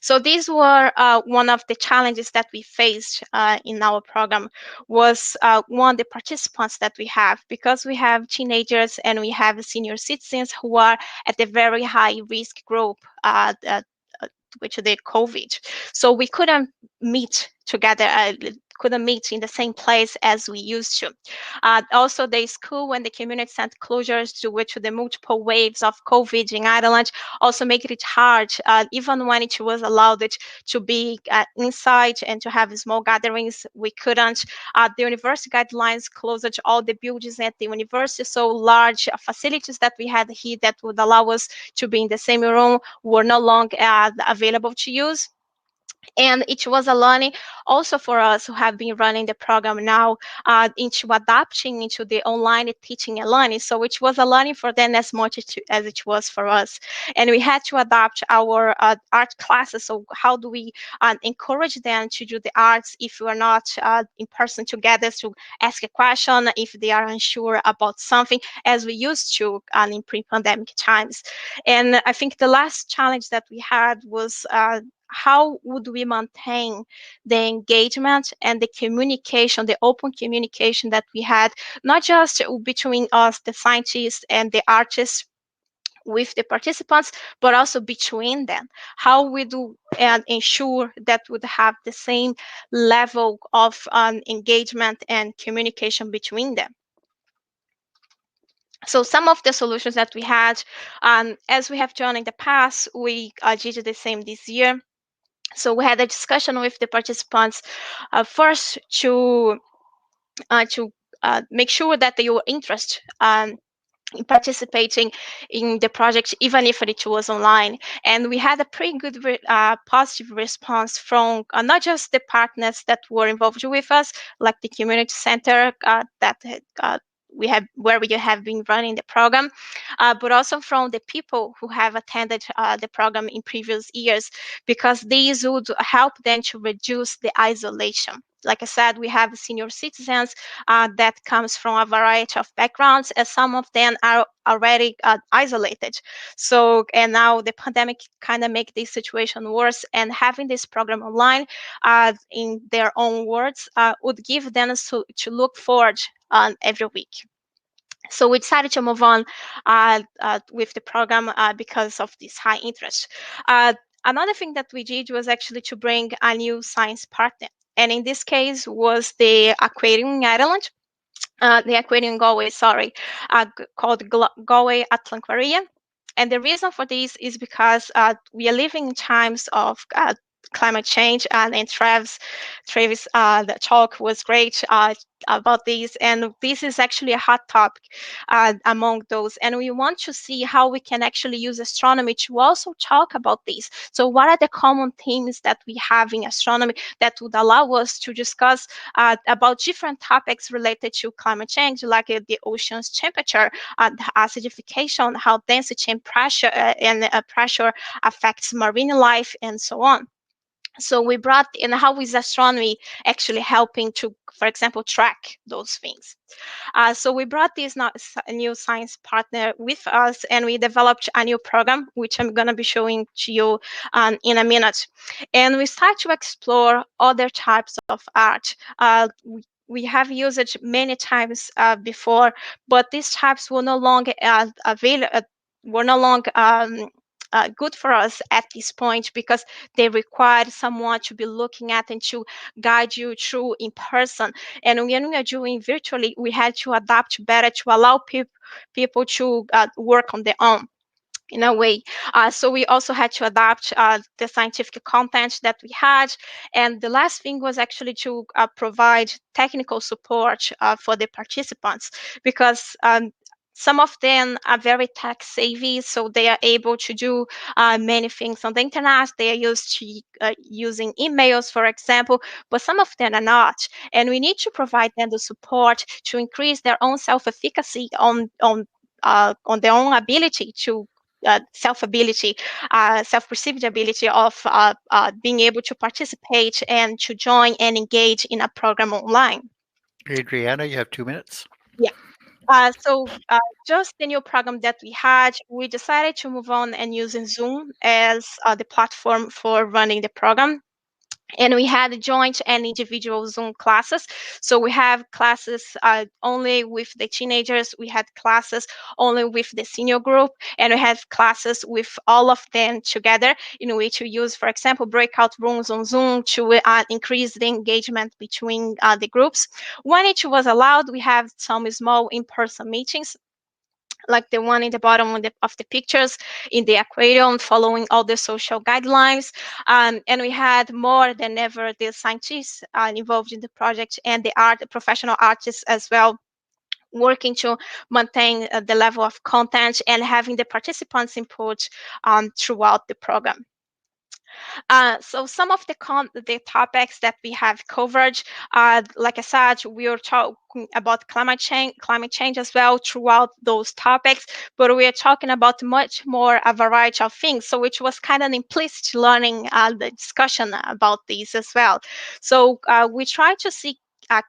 So these were one of the challenges that we faced in our program was one, the participants that we have, because we have teenagers and we have senior citizens who are at the very high risk group, which the COVID. So we couldn't meet together, couldn't meet in the same place as we used to. Also, the school, when the community center closures due to the multiple waves of COVID in Ireland, also make it hard, even when it was allowed it to be inside and to have small gatherings, we couldn't. The university guidelines closed all the buildings at the university, so large facilities that we had here that would allow us to be in the same room were no longer available to use. And it was a learning also for us who have been running the program now into adapting into the online teaching and learning. So it was a learning for them as much as it was for us. And we had to adapt our art classes. So how do we encourage them to do the arts if we are not in person together, to ask a question if they are unsure about something, as we used to in pre-pandemic times. And I think the last challenge that we had was how would we maintain the engagement and the communication, the open communication that we had, not just between us, the scientists and the artists, with the participants, but also between them. How we do and ensure that would have the same level of engagement and communication between them. So some of the solutions that we had, as we have done in the past, we did the same this year. So we had a discussion with the participants first to make sure that they were interested in participating in the project, even if it was online. And we had a pretty good positive response from not just the partners that were involved with us, like the community center where we have been running the program, but also from the people who have attended the program in previous years, because these would help them to reduce the isolation. Like I said, we have senior citizens that comes from a variety of backgrounds, and some of them are already isolated. So, and now the pandemic kind of make this situation worse, and having this program online, in their own words, would give them to look forward every week. So we decided to move on with the program because of this high interest. Another thing that we did was actually to bring a new science partner. And in this case was the aquarium in Ireland, the aquarium in Galway, sorry, called Galway Atlanquaria. And the reason for this is because we are living in times of climate change, and Travis, the talk was great about this, and this is actually a hot topic among those, and we want to see how we can actually use astronomy to also talk about this. So what are the common themes that we have in astronomy that would allow us to discuss about different topics related to climate change, like the ocean's temperature, the acidification, how density and pressure pressure affects marine life, and so on. So we brought in how is astronomy actually helping to, for example, track those things. So we brought this new science partner with us, and we developed a new program, which I'm going to be showing to you in a minute. And we start to explore other types of art. We have used it many times before, but these types were no longer available. Were no longer good for us at this point, because they required someone to be looking at and to guide you through in person. And when we are doing virtually, we had to adapt better to allow people to work on their own in a way. So we also had to adapt the scientific content that we had. And the last thing was actually to provide technical support for the participants, because some of them are very tech savvy, so they are able to do many things on the internet. They are used to using emails, for example, but some of them are not. And we need to provide them the support to increase their own self-efficacy on their own ability to self-perceived ability of being able to participate and to join and engage in a program online. Adriana, you have 2 minutes. Yeah. So just the new program that we had, we decided to move on and using Zoom as the platform for running the program. And we had joint and individual Zoom classes. So we have classes only with the teenagers. We had classes only with the senior group. And we have classes with all of them together, in which we use, for example, breakout rooms on Zoom to increase the engagement between the groups. When it was allowed, we have some small in-person meetings, like the one in the bottom of the pictures in the aquarium, following all the social guidelines. And we had more than ever the scientists involved in the project, and the professional artists as well, working to maintain the level of content and having the participants input throughout the program. So some of the topics that we have covered, like I said, we are talking about climate change as well throughout those topics, but we are talking about much more a variety of things. So which was kind of implicit learning the discussion about these as well. So we try to see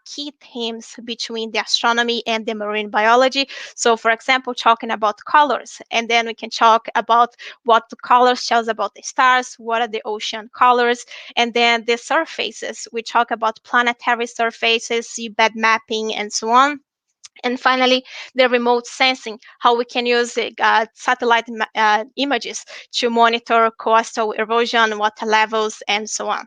key themes between the astronomy and the marine biology. So for example, talking about colors, and then we can talk about what the colors tells about the stars, what are the ocean colors, and then the surfaces. We talk about planetary surfaces, seabed mapping, and so on. And finally, the remote sensing, how we can use satellite images to monitor coastal erosion, water levels, and so on.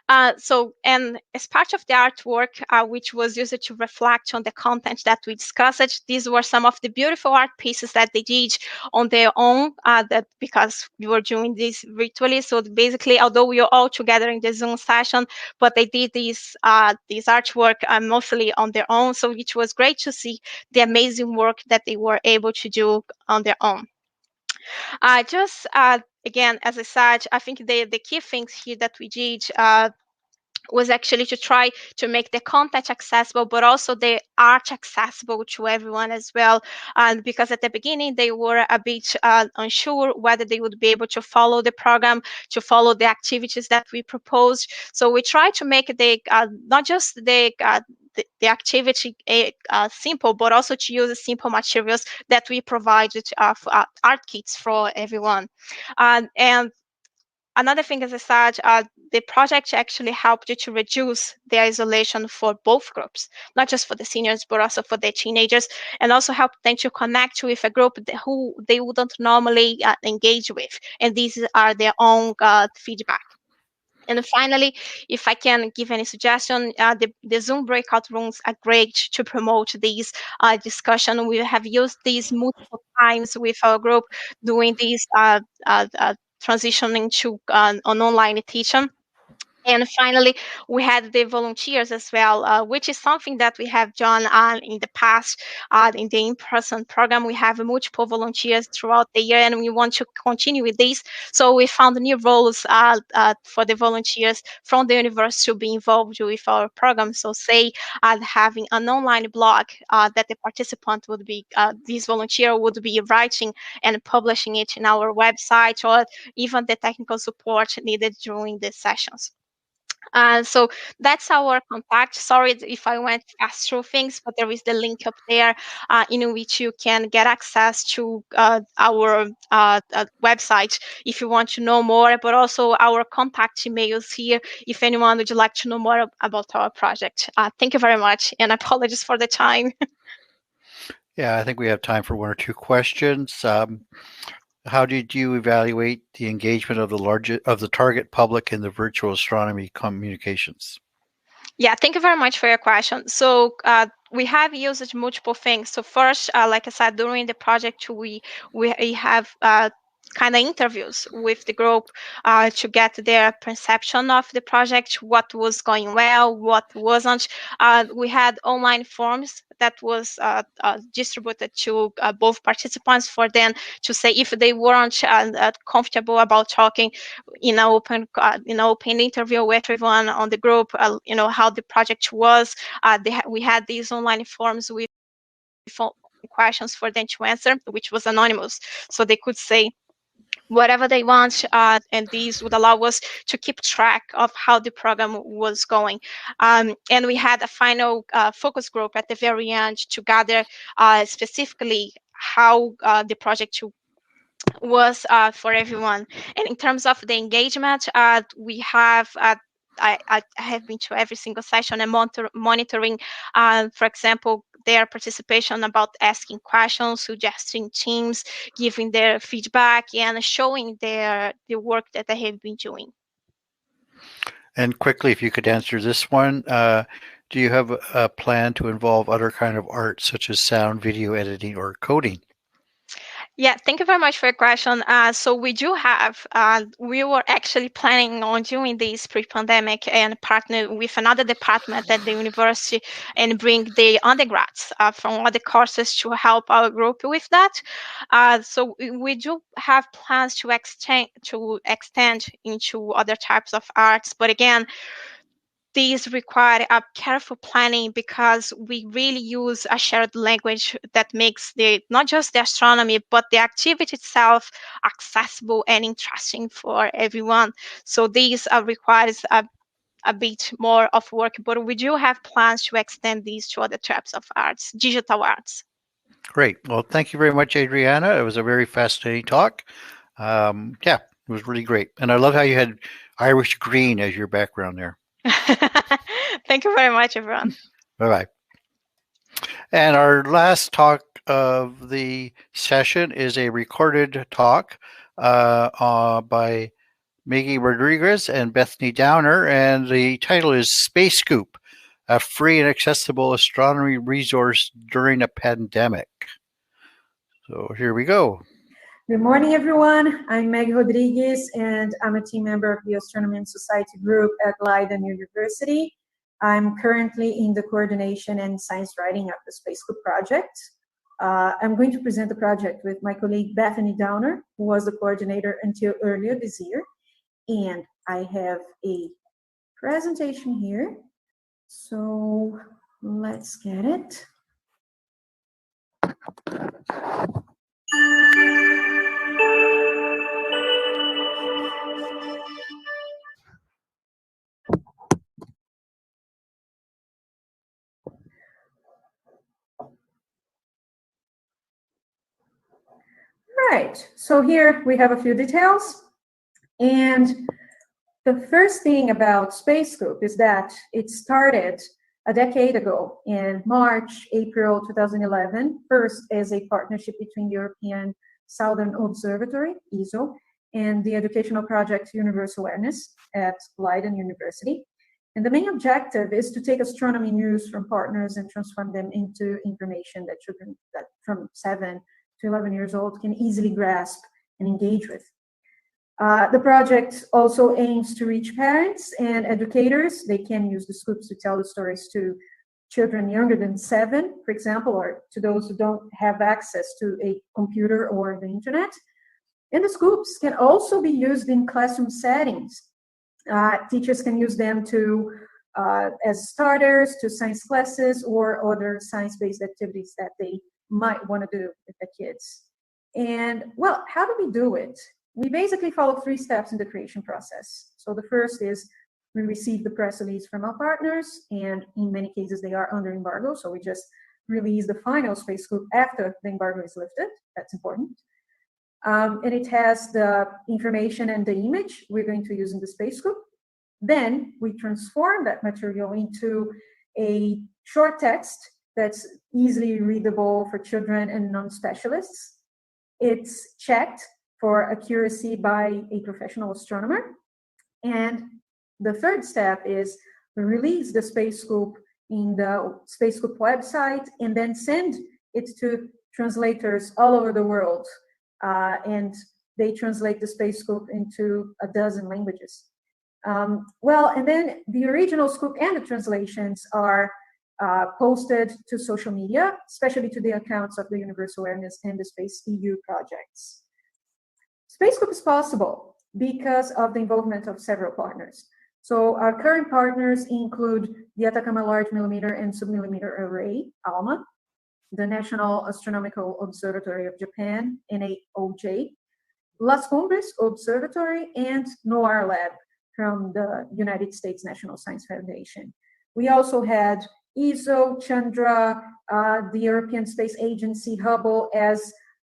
And as part of the artwork, which was used to reflect on the content that we discussed, these were some of the beautiful art pieces that they did on their own, because we were doing this virtually. So basically, although we were all together in the Zoom session, but they did this artwork mostly on their own. So it was great to see the amazing work that they were able to do on their own. Again, as I said, I think the key things here that we did was actually to try to make the content accessible, but also the art accessible to everyone as well. Because at the beginning, they were a bit unsure whether they would be able to follow the program, to follow the activities that we proposed. So we tried to make the not just the activity simple, but also to use simple materials that we provided for art kits for everyone. And another thing, as I said, the project actually helped you to reduce the isolation for both groups, not just for the seniors, but also for the teenagers, and also helped them to connect with a group who they wouldn't normally engage with. And these are their own feedback. And finally, if I can give any suggestion, the Zoom breakout rooms are great to promote these discussion. We have used these multiple times with our group doing these transitioning to an online teaching. And finally, we had the volunteers as well, which is something that we have done in the past. In the in-person program, we have multiple volunteers throughout the year, and we want to continue with this. So we found new roles for the volunteers from the university to be involved with our program. So say having an online blog that the participant would be, this volunteer would be writing and publishing it in our website, or even the technical support needed during the sessions. So that's our contact. Sorry if I went fast through things, but there is the link up there in which you can get access to our website if you want to know more, but also our contact emails here if anyone would like to know more about our project. Thank you very much, and apologies for the time. Yeah, I think we have time for one or two questions. How did you evaluate the engagement of the target public in the virtual astronomy communications? Yeah, thank you very much for your question. So we have used multiple things. So first, like I said, during the project, we have kind of interviews with the group to get their perception of the project, what was going well, what wasn't. We had online forms that was distributed to both participants for them to say if they weren't comfortable about talking in an open interview with everyone on the group, how the project was. We had these online forms with questions for them to answer, which was anonymous, so they could say whatever they want, and these would allow us to keep track of how the program was going. And we had a final focus group at the very end to gather specifically how the project was for everyone. And in terms of the engagement, we have I have been to every single session and monitoring, for example, their participation about asking questions, suggesting teams, giving their feedback, and showing the work that they have been doing. And quickly, if you could answer this one, do you have a plan to involve other kind of art, such as sound, video editing, or coding? Yeah, thank you very much for your question. So we do have, we were actually planning on doing this pre-pandemic and partner with another department at the university and bring the undergrads from other courses to help our group with that. So we do have plans to extend into other types of arts, but again, these require a careful planning because we really use a shared language that makes not just the astronomy, but the activity itself accessible and interesting for everyone. So these requires a bit more of work, but we do have plans to extend these to other types of arts, digital arts. Great. Well, thank you very much, Adriana. It was a very fascinating talk. Yeah, it was really great. And I love how you had Irish green as your background there. Thank you very much, everyone. Bye-bye. And our last talk of the session is a recorded talk by Meghie Rodrigues and Bethany Downer, and the title is Space Scoop, a free and accessible astronomy resource during a pandemic. So here we go. Good morning, everyone. I'm Meghie Rodrigues, and I'm a team member of the Astronomy and Society group at Leiden University. I'm currently in the coordination and science writing of the Space Scoop project. I'm going to present the project with my colleague Bethany Downer, who was the coordinator until earlier this year. And I have a presentation here. So let's get it. Right, so here we have a few details. And the first thing about Space Scoop is that it started a decade ago in April 2011, first as a partnership between European Southern Observatory, ESO, and the educational project Universe Awareness at Leiden University. And the main objective is to take astronomy news from partners and transform them into information that children that from 7 to 11 years old can easily grasp and engage with. The project also aims to reach parents and educators. They can use the scoops to tell the stories to children younger than 7, for example, or to those who don't have access to a computer or the internet. And the scoops can also be used in classroom settings. Teachers can use them to as starters to science classes or other science-based activities that they might want to do with the kids. And well, how do we do it? We basically follow 3 steps in the creation process. So the first is we receive the press release from our partners, and in many cases they are under embargo, so we just release the final Space Scoop after the embargo is lifted. That's important. And it has the information and the image we're going to use in the Space Scoop. Then we transform that material into a short text that's easily readable for children and non-specialists. It's checked for accuracy by a professional astronomer. And the third step is we release the Space Scoop in the Space Scoop website and then send it to translators all over the world. And they translate the Space Scoop into 12 languages. Well, and then the original scoop and the translations are posted to social media, especially to the accounts of the Universe Awareness and the Space EU projects. Space Scoop is possible because of the involvement of several partners. So our current partners include the Atacama Large Millimeter and Submillimeter Array, ALMA, the National Astronomical Observatory of Japan, NAOJ, Las Cumbres Observatory, and NOAR Lab from the United States National Science Foundation. We also had ESO, Chandra, the European Space Agency, Hubble as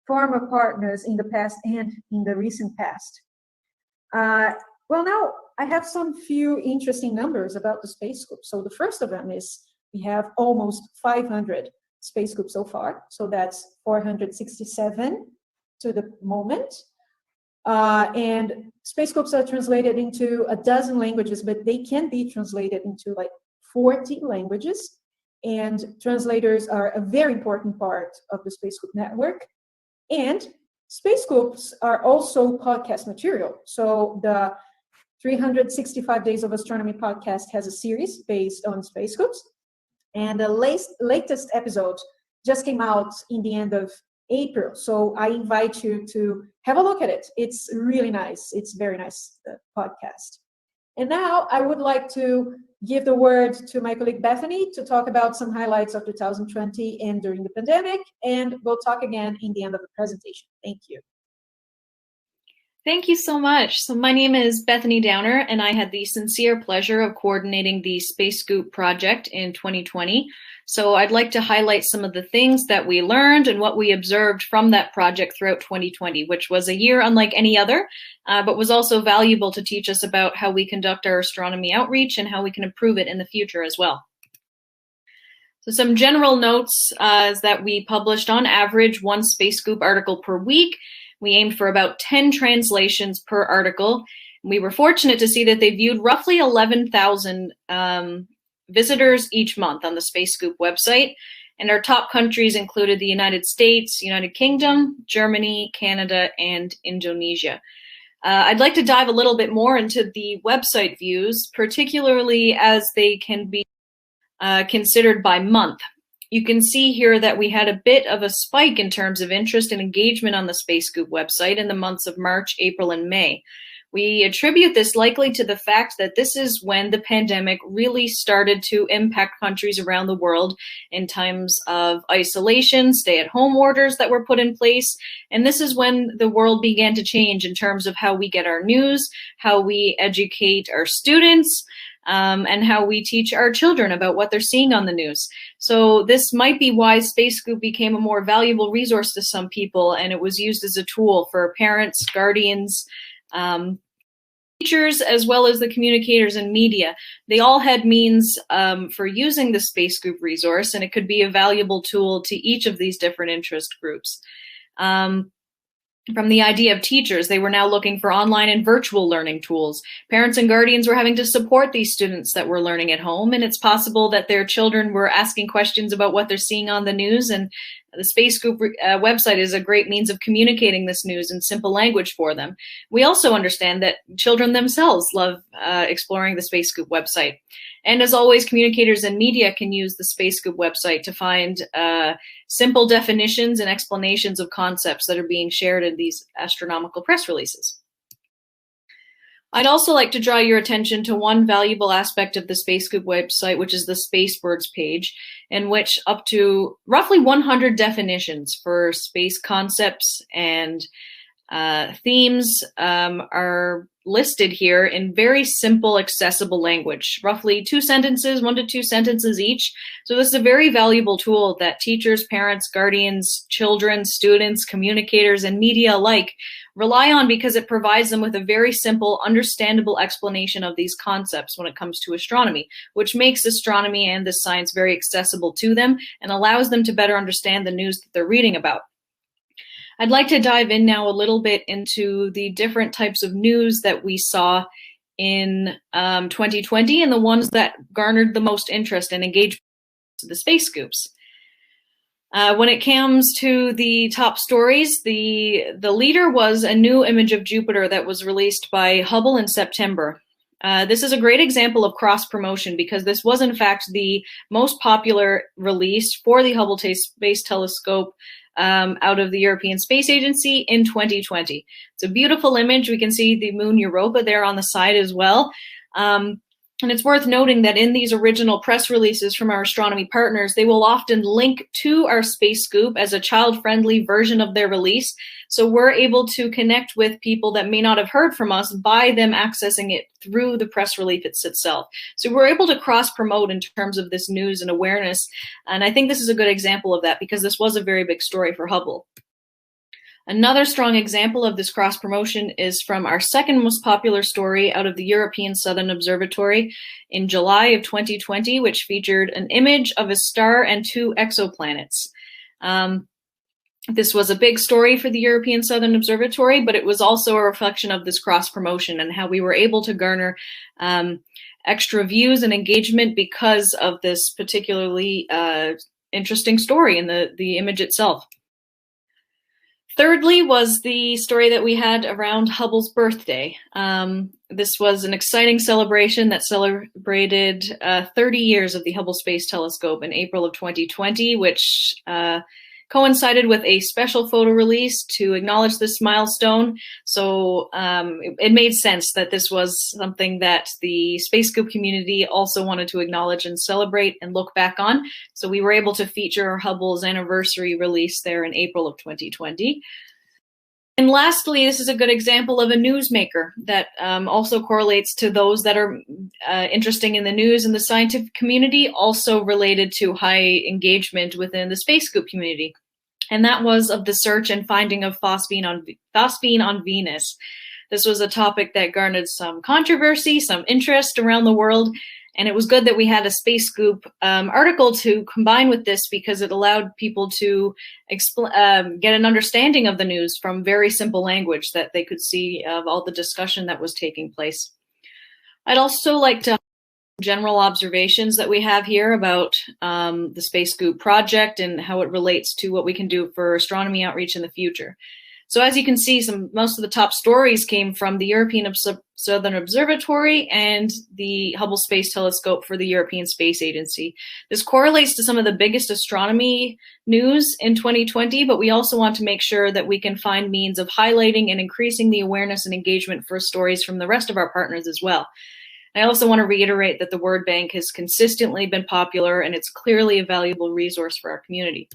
former partners in the past and in the recent past. Well, now I have some few interesting numbers about the Space Scoop. So the first of them is we have almost 500 Space Scoops so far. So that's 467 to the moment. And Space Scoops are translated into 12 languages, but they can be translated into like 40 languages. And translators are a very important part of the Space Scoop network. And Space Scoops are also podcast material. So the 365 Days of Astronomy podcast has a series based on Space Scoops. And the latest episode just came out in the end of April. So I invite you to have a look at it. It's really nice. It's very nice podcast. And now I would like to give the word to my colleague Bethany to talk about some highlights of 2020 and during the pandemic. And we'll talk again in the end of the presentation. Thank you. Thank you so much. So my name is Bethany Downer, and I had the sincere pleasure of coordinating the Space Scoop project in 2020. So I'd like to highlight some of the things that we learned and what we observed from that project throughout 2020, which was a year unlike any other, but was also valuable to teach us about how we conduct our astronomy outreach and how we can improve it in the future as well. So some general notes is that we published on average 1 Space Scoop article per week. We aimed for about 10 translations per article. We were fortunate to see that they viewed roughly 11,000 visitors each month on the Space Scoop website. And our top countries included the United States, United Kingdom, Germany, Canada, and Indonesia. I'd like to dive a little bit more into the website views, particularly as they can be considered by month. You can see here that we had a bit of a spike in terms of interest and engagement on the Space Scoop website in the months of March, April, and May. We attribute this likely to the fact that this is when the pandemic really started to impact countries around the world in times of isolation, stay-at-home orders that were put in place. And this is when the world began to change in terms of how we get our news, how we educate our students, and how we teach our children about what they're seeing on the news. So this might be why Space Scoop became a more valuable resource to some people, and it was used as a tool for parents, guardians, teachers, as well as the communicators and media. They all had means for using the Space Scoop resource, and it could be a valuable tool to each of these different interest groups. From the idea of teachers, they were now looking for online and virtual learning tools. Parents and guardians were having to support these students that were learning at home, and it's possible that their children were asking questions about what they're seeing on the news, and the Space Scoop website is a great means of communicating this news in simple language for them. We also understand that children themselves love exploring the Space Scoop website. And as always, communicators and media can use the Space Scoop website to find simple definitions and explanations of concepts that are being shared in these astronomical press releases. I'd also like to draw your attention to one valuable aspect of the Space Scoop website, which is the Spacebirds page, in which up to roughly 100 definitions for space concepts and themes are listed here in very simple, accessible language, roughly 2 sentences, 1 to 2 sentences each. So this is a very valuable tool that teachers, parents, guardians, children, students, communicators, and media alike rely on because it provides them with a very simple, understandable explanation of these concepts when it comes to astronomy, which makes astronomy and this science very accessible to them and allows them to better understand the news that they're reading about. I'd like to dive in now a little bit into the different types of news that we saw in 2020 and the ones that garnered the most interest and engagement to the Space Scoops. When it comes to the top stories, the leader was a new image of Jupiter that was released by Hubble in September. This is a great example of cross-promotion because this was in fact the most popular release for the Hubble Space Telescope out of the European Space Agency in 2020. It's a beautiful image. We can see the moon Europa there on the side as well. And it's worth noting that in these original press releases from our astronomy partners, they will often link to our Space Scoop as a child-friendly version of their release. So we're able to connect with people that may not have heard from us by them accessing it through the press release itself. So we're able to cross-promote in terms of this news and awareness. And I think this is a good example of that because this was a very big story for Hubble. Another strong example of this cross-promotion is from our second most popular story out of the European Southern Observatory in July of 2020, which featured an image of a star and 2 exoplanets. This was a big story for the European Southern Observatory, but it was also a reflection of this cross-promotion and how we were able to garner extra views and engagement because of this particularly interesting story in the image itself. Thirdly was the story that we had around Hubble's birthday. This was an exciting celebration that celebrated 30 years of the Hubble Space Telescope in April of 2020, which coincided with a special photo release to acknowledge this milestone. So it made sense that this was something that the Space Scoop community also wanted to acknowledge and celebrate and look back on. So we were able to feature Hubble's anniversary release there in April of 2020. And lastly, this is a good example of a newsmaker that also correlates to those that are interesting in the news and the scientific community, also related to high engagement within the Space Scoop community. And that was of the search and finding of phosphine on Venus. This was a topic that garnered some controversy, some interest around the world. And it was good that we had a Space Scoop article to combine with this, because it allowed people to get an understanding of the news from very simple language that they could see of all the discussion that was taking place. I'd also like to general observations that we have here about the Space Scoop project and how it relates to what we can do for astronomy outreach in the future. So as you can see, most of the top stories came from the European Southern Observatory and the Hubble Space Telescope for the European Space Agency. This correlates to some of the biggest astronomy news in 2020, but we also want to make sure that we can find means of highlighting and increasing the awareness and engagement for stories from the rest of our partners as well. I also want to reiterate that the Word Bank has consistently been popular, and it's clearly a valuable resource for our community.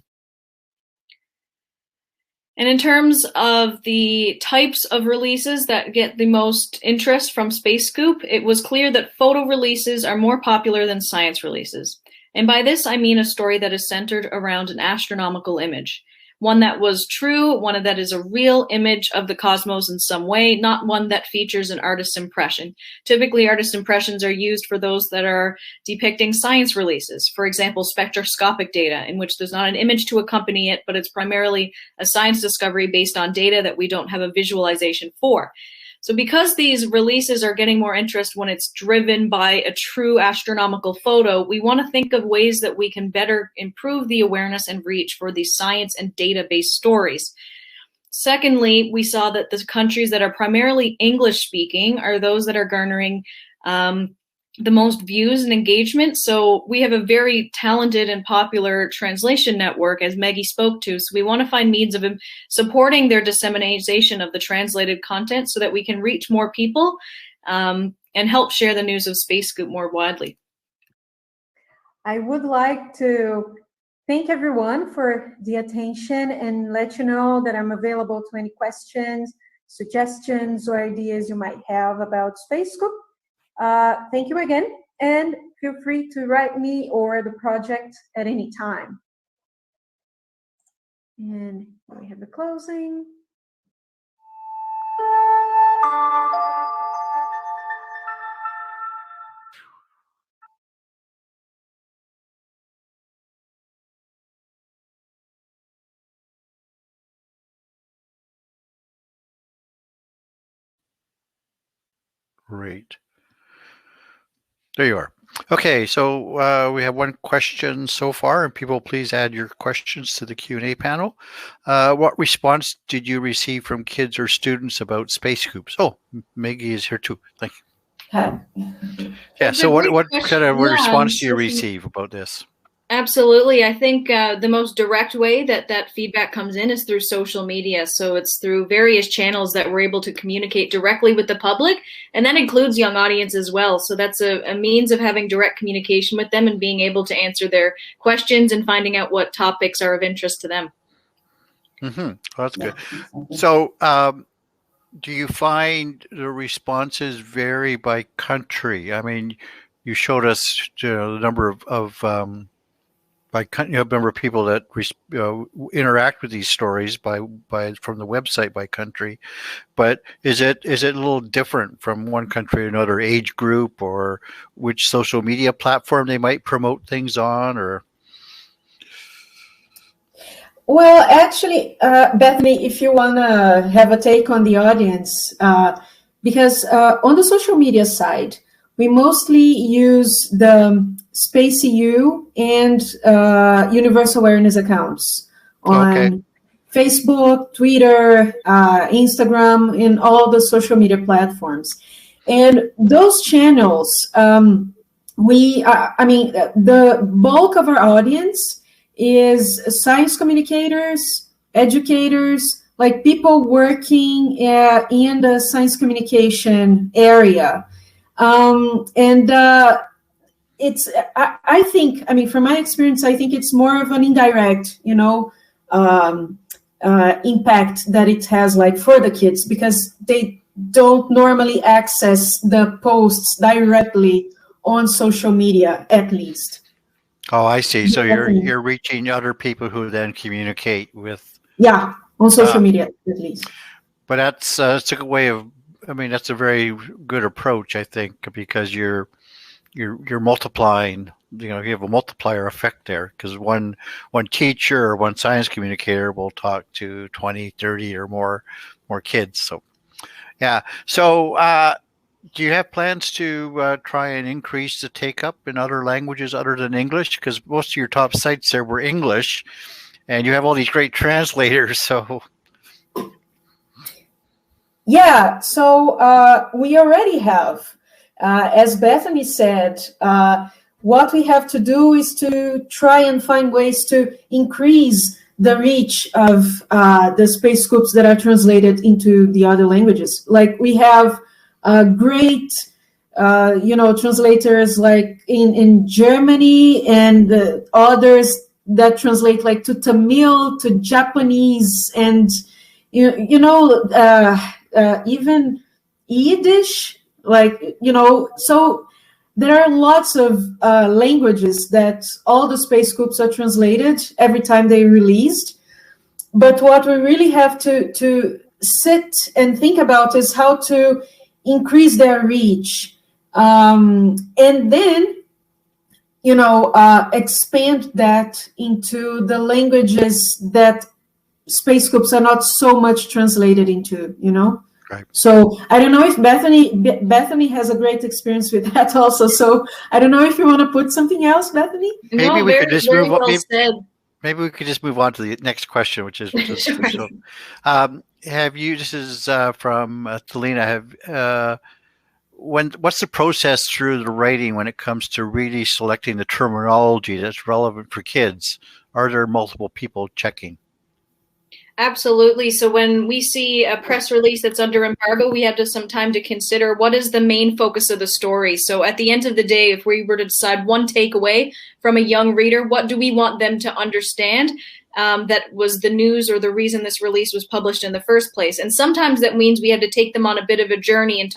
And in terms of the types of releases that get the most interest from Space Scoop, it was clear that photo releases are more popular than science releases. And by this, I mean a story that is centered around an astronomical image. One that was true, one that is a real image of the cosmos in some way, not one that features an artist's impression. Typically, artist impressions are used for those that are depicting science releases. For example, spectroscopic data, in which there's not an image to accompany it, but it's primarily a science discovery based on data that we don't have a visualization for. So because these releases are getting more interest when it's driven by a true astronomical photo, we want to think of ways that we can better improve the awareness and reach for these science and data-based stories. Secondly, we saw that the countries that are primarily English-speaking are those that are garnering the most views and engagement. So we have a very talented and popular translation network, as Meghie spoke to. So we want to find means of supporting their dissemination of the translated content so that we can reach more people and help share the news of Space Scoop more widely. I would like to thank everyone for the attention and let you know that I'm available to any questions, suggestions, or ideas you might have about Space Scoop. Thank you again, and feel free to write me or the project at any time. And we have the closing. Great. There you are. Okay, so we have one question so far, and people please add your questions to the Q&A panel. What response did you receive from kids or students about Space Scoops? Oh, Meghie is here too. Thank you. Hi. Yeah, so what kind of response do you receive about this? Absolutely. I think the most direct way that feedback comes in is through social media. So it's through various channels that we're able to communicate directly with the public, and that includes young audience as well. So that's a means of having direct communication with them and being able to answer their questions and finding out what topics are of interest to them. Mm-hmm. Well, that's good. So do you find the responses vary by country? I mean, you showed us the number of number of people that interact with these stories from the website by country, but is it a little different from one country to another, age group, or which social media platform they might promote things on, or? Well, actually, Bethany, if you want to have a take on the audience, because on the social media side, we mostly use the Space EU and Universal Awareness accounts on Facebook, Twitter, Instagram, and all the social media platforms. And those channels, the bulk of our audience is science communicators, educators, like people working in the science communication area. It's, I think, from my experience, I think it's more of an indirect, impact that it has, like, for the kids, because they don't normally access the posts directly on social media, at least. Oh, I see. So you're reaching other people who then communicate with. Yeah, on social media, at least. But that's a good way of. That's a very good approach, I think, because you're multiplying. You have a multiplier effect there, because one teacher or one science communicator will talk to 20, 30 or more kids. So, yeah. So, do you have plans to try and increase the take-up in other languages other than English? Because most of your top sites there were English, and you have all these great translators. So, yeah. So we already have, as Bethany said, what we have to do is to try and find ways to increase the reach of the space scoops that are translated into the other languages. Like, we have great, translators like in Germany, and others that translate like to Tamil, to Japanese, and even Yiddish. So there are lots of languages that all the space scoops are translated every time they released. But what we really have to sit and think about is how to increase their reach, and then expand that into the languages that space scoops are not so much translated into. Right. So I don't know if Bethany has a great experience with that also. So I don't know if you want to put something else, Bethany. Maybe we could just move on. Said. Maybe we could just move on to the next question, which is so. Have you? This is from Talina. What's the process through the writing when it comes to really selecting the terminology that's relevant for kids? Are there multiple people checking? Absolutely. So when we see a press release that's under embargo, we have some time to consider what is the main focus of the story. So at the end of the day, if we were to decide one takeaway from a young reader, what do we want them to understand? That was the news or the reason this release was published in the first place. And sometimes that means we have to take them on a bit of a journey in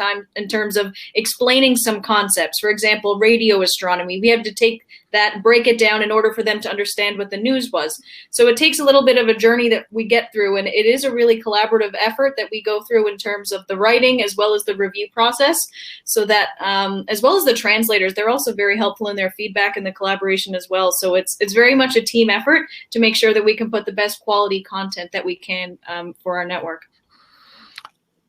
terms of explaining some concepts. For example, radio astronomy. We have to take that, break it down in order for them to understand what the news was. So it takes a little bit of a journey that we get through, and it is a really collaborative effort that we go through in terms of the writing as well as the review process, so that as well as the translators, they're also very helpful in their feedback and the collaboration as well. So it's very much a team effort to make sure that we can put the best quality content that we can for our network.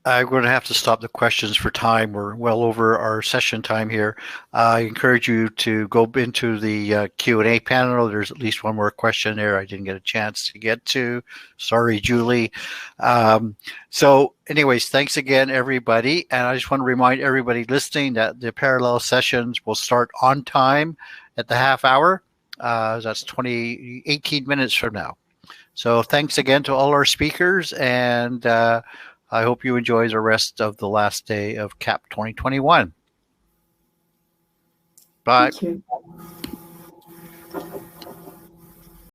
I'm going to have to stop the questions for time. We're well over our session time here. I encourage you to go into the Q&A panel. There's at least one more question there I didn't get a chance to get to. Sorry, Julie. So anyways, thanks again, everybody. And I just want to remind everybody listening that the parallel sessions will start on time at the half hour. That's 18 minutes from now. So thanks again to all our speakers, and I hope you enjoy the rest of the last day of CAP 2021. Bye. Thank you.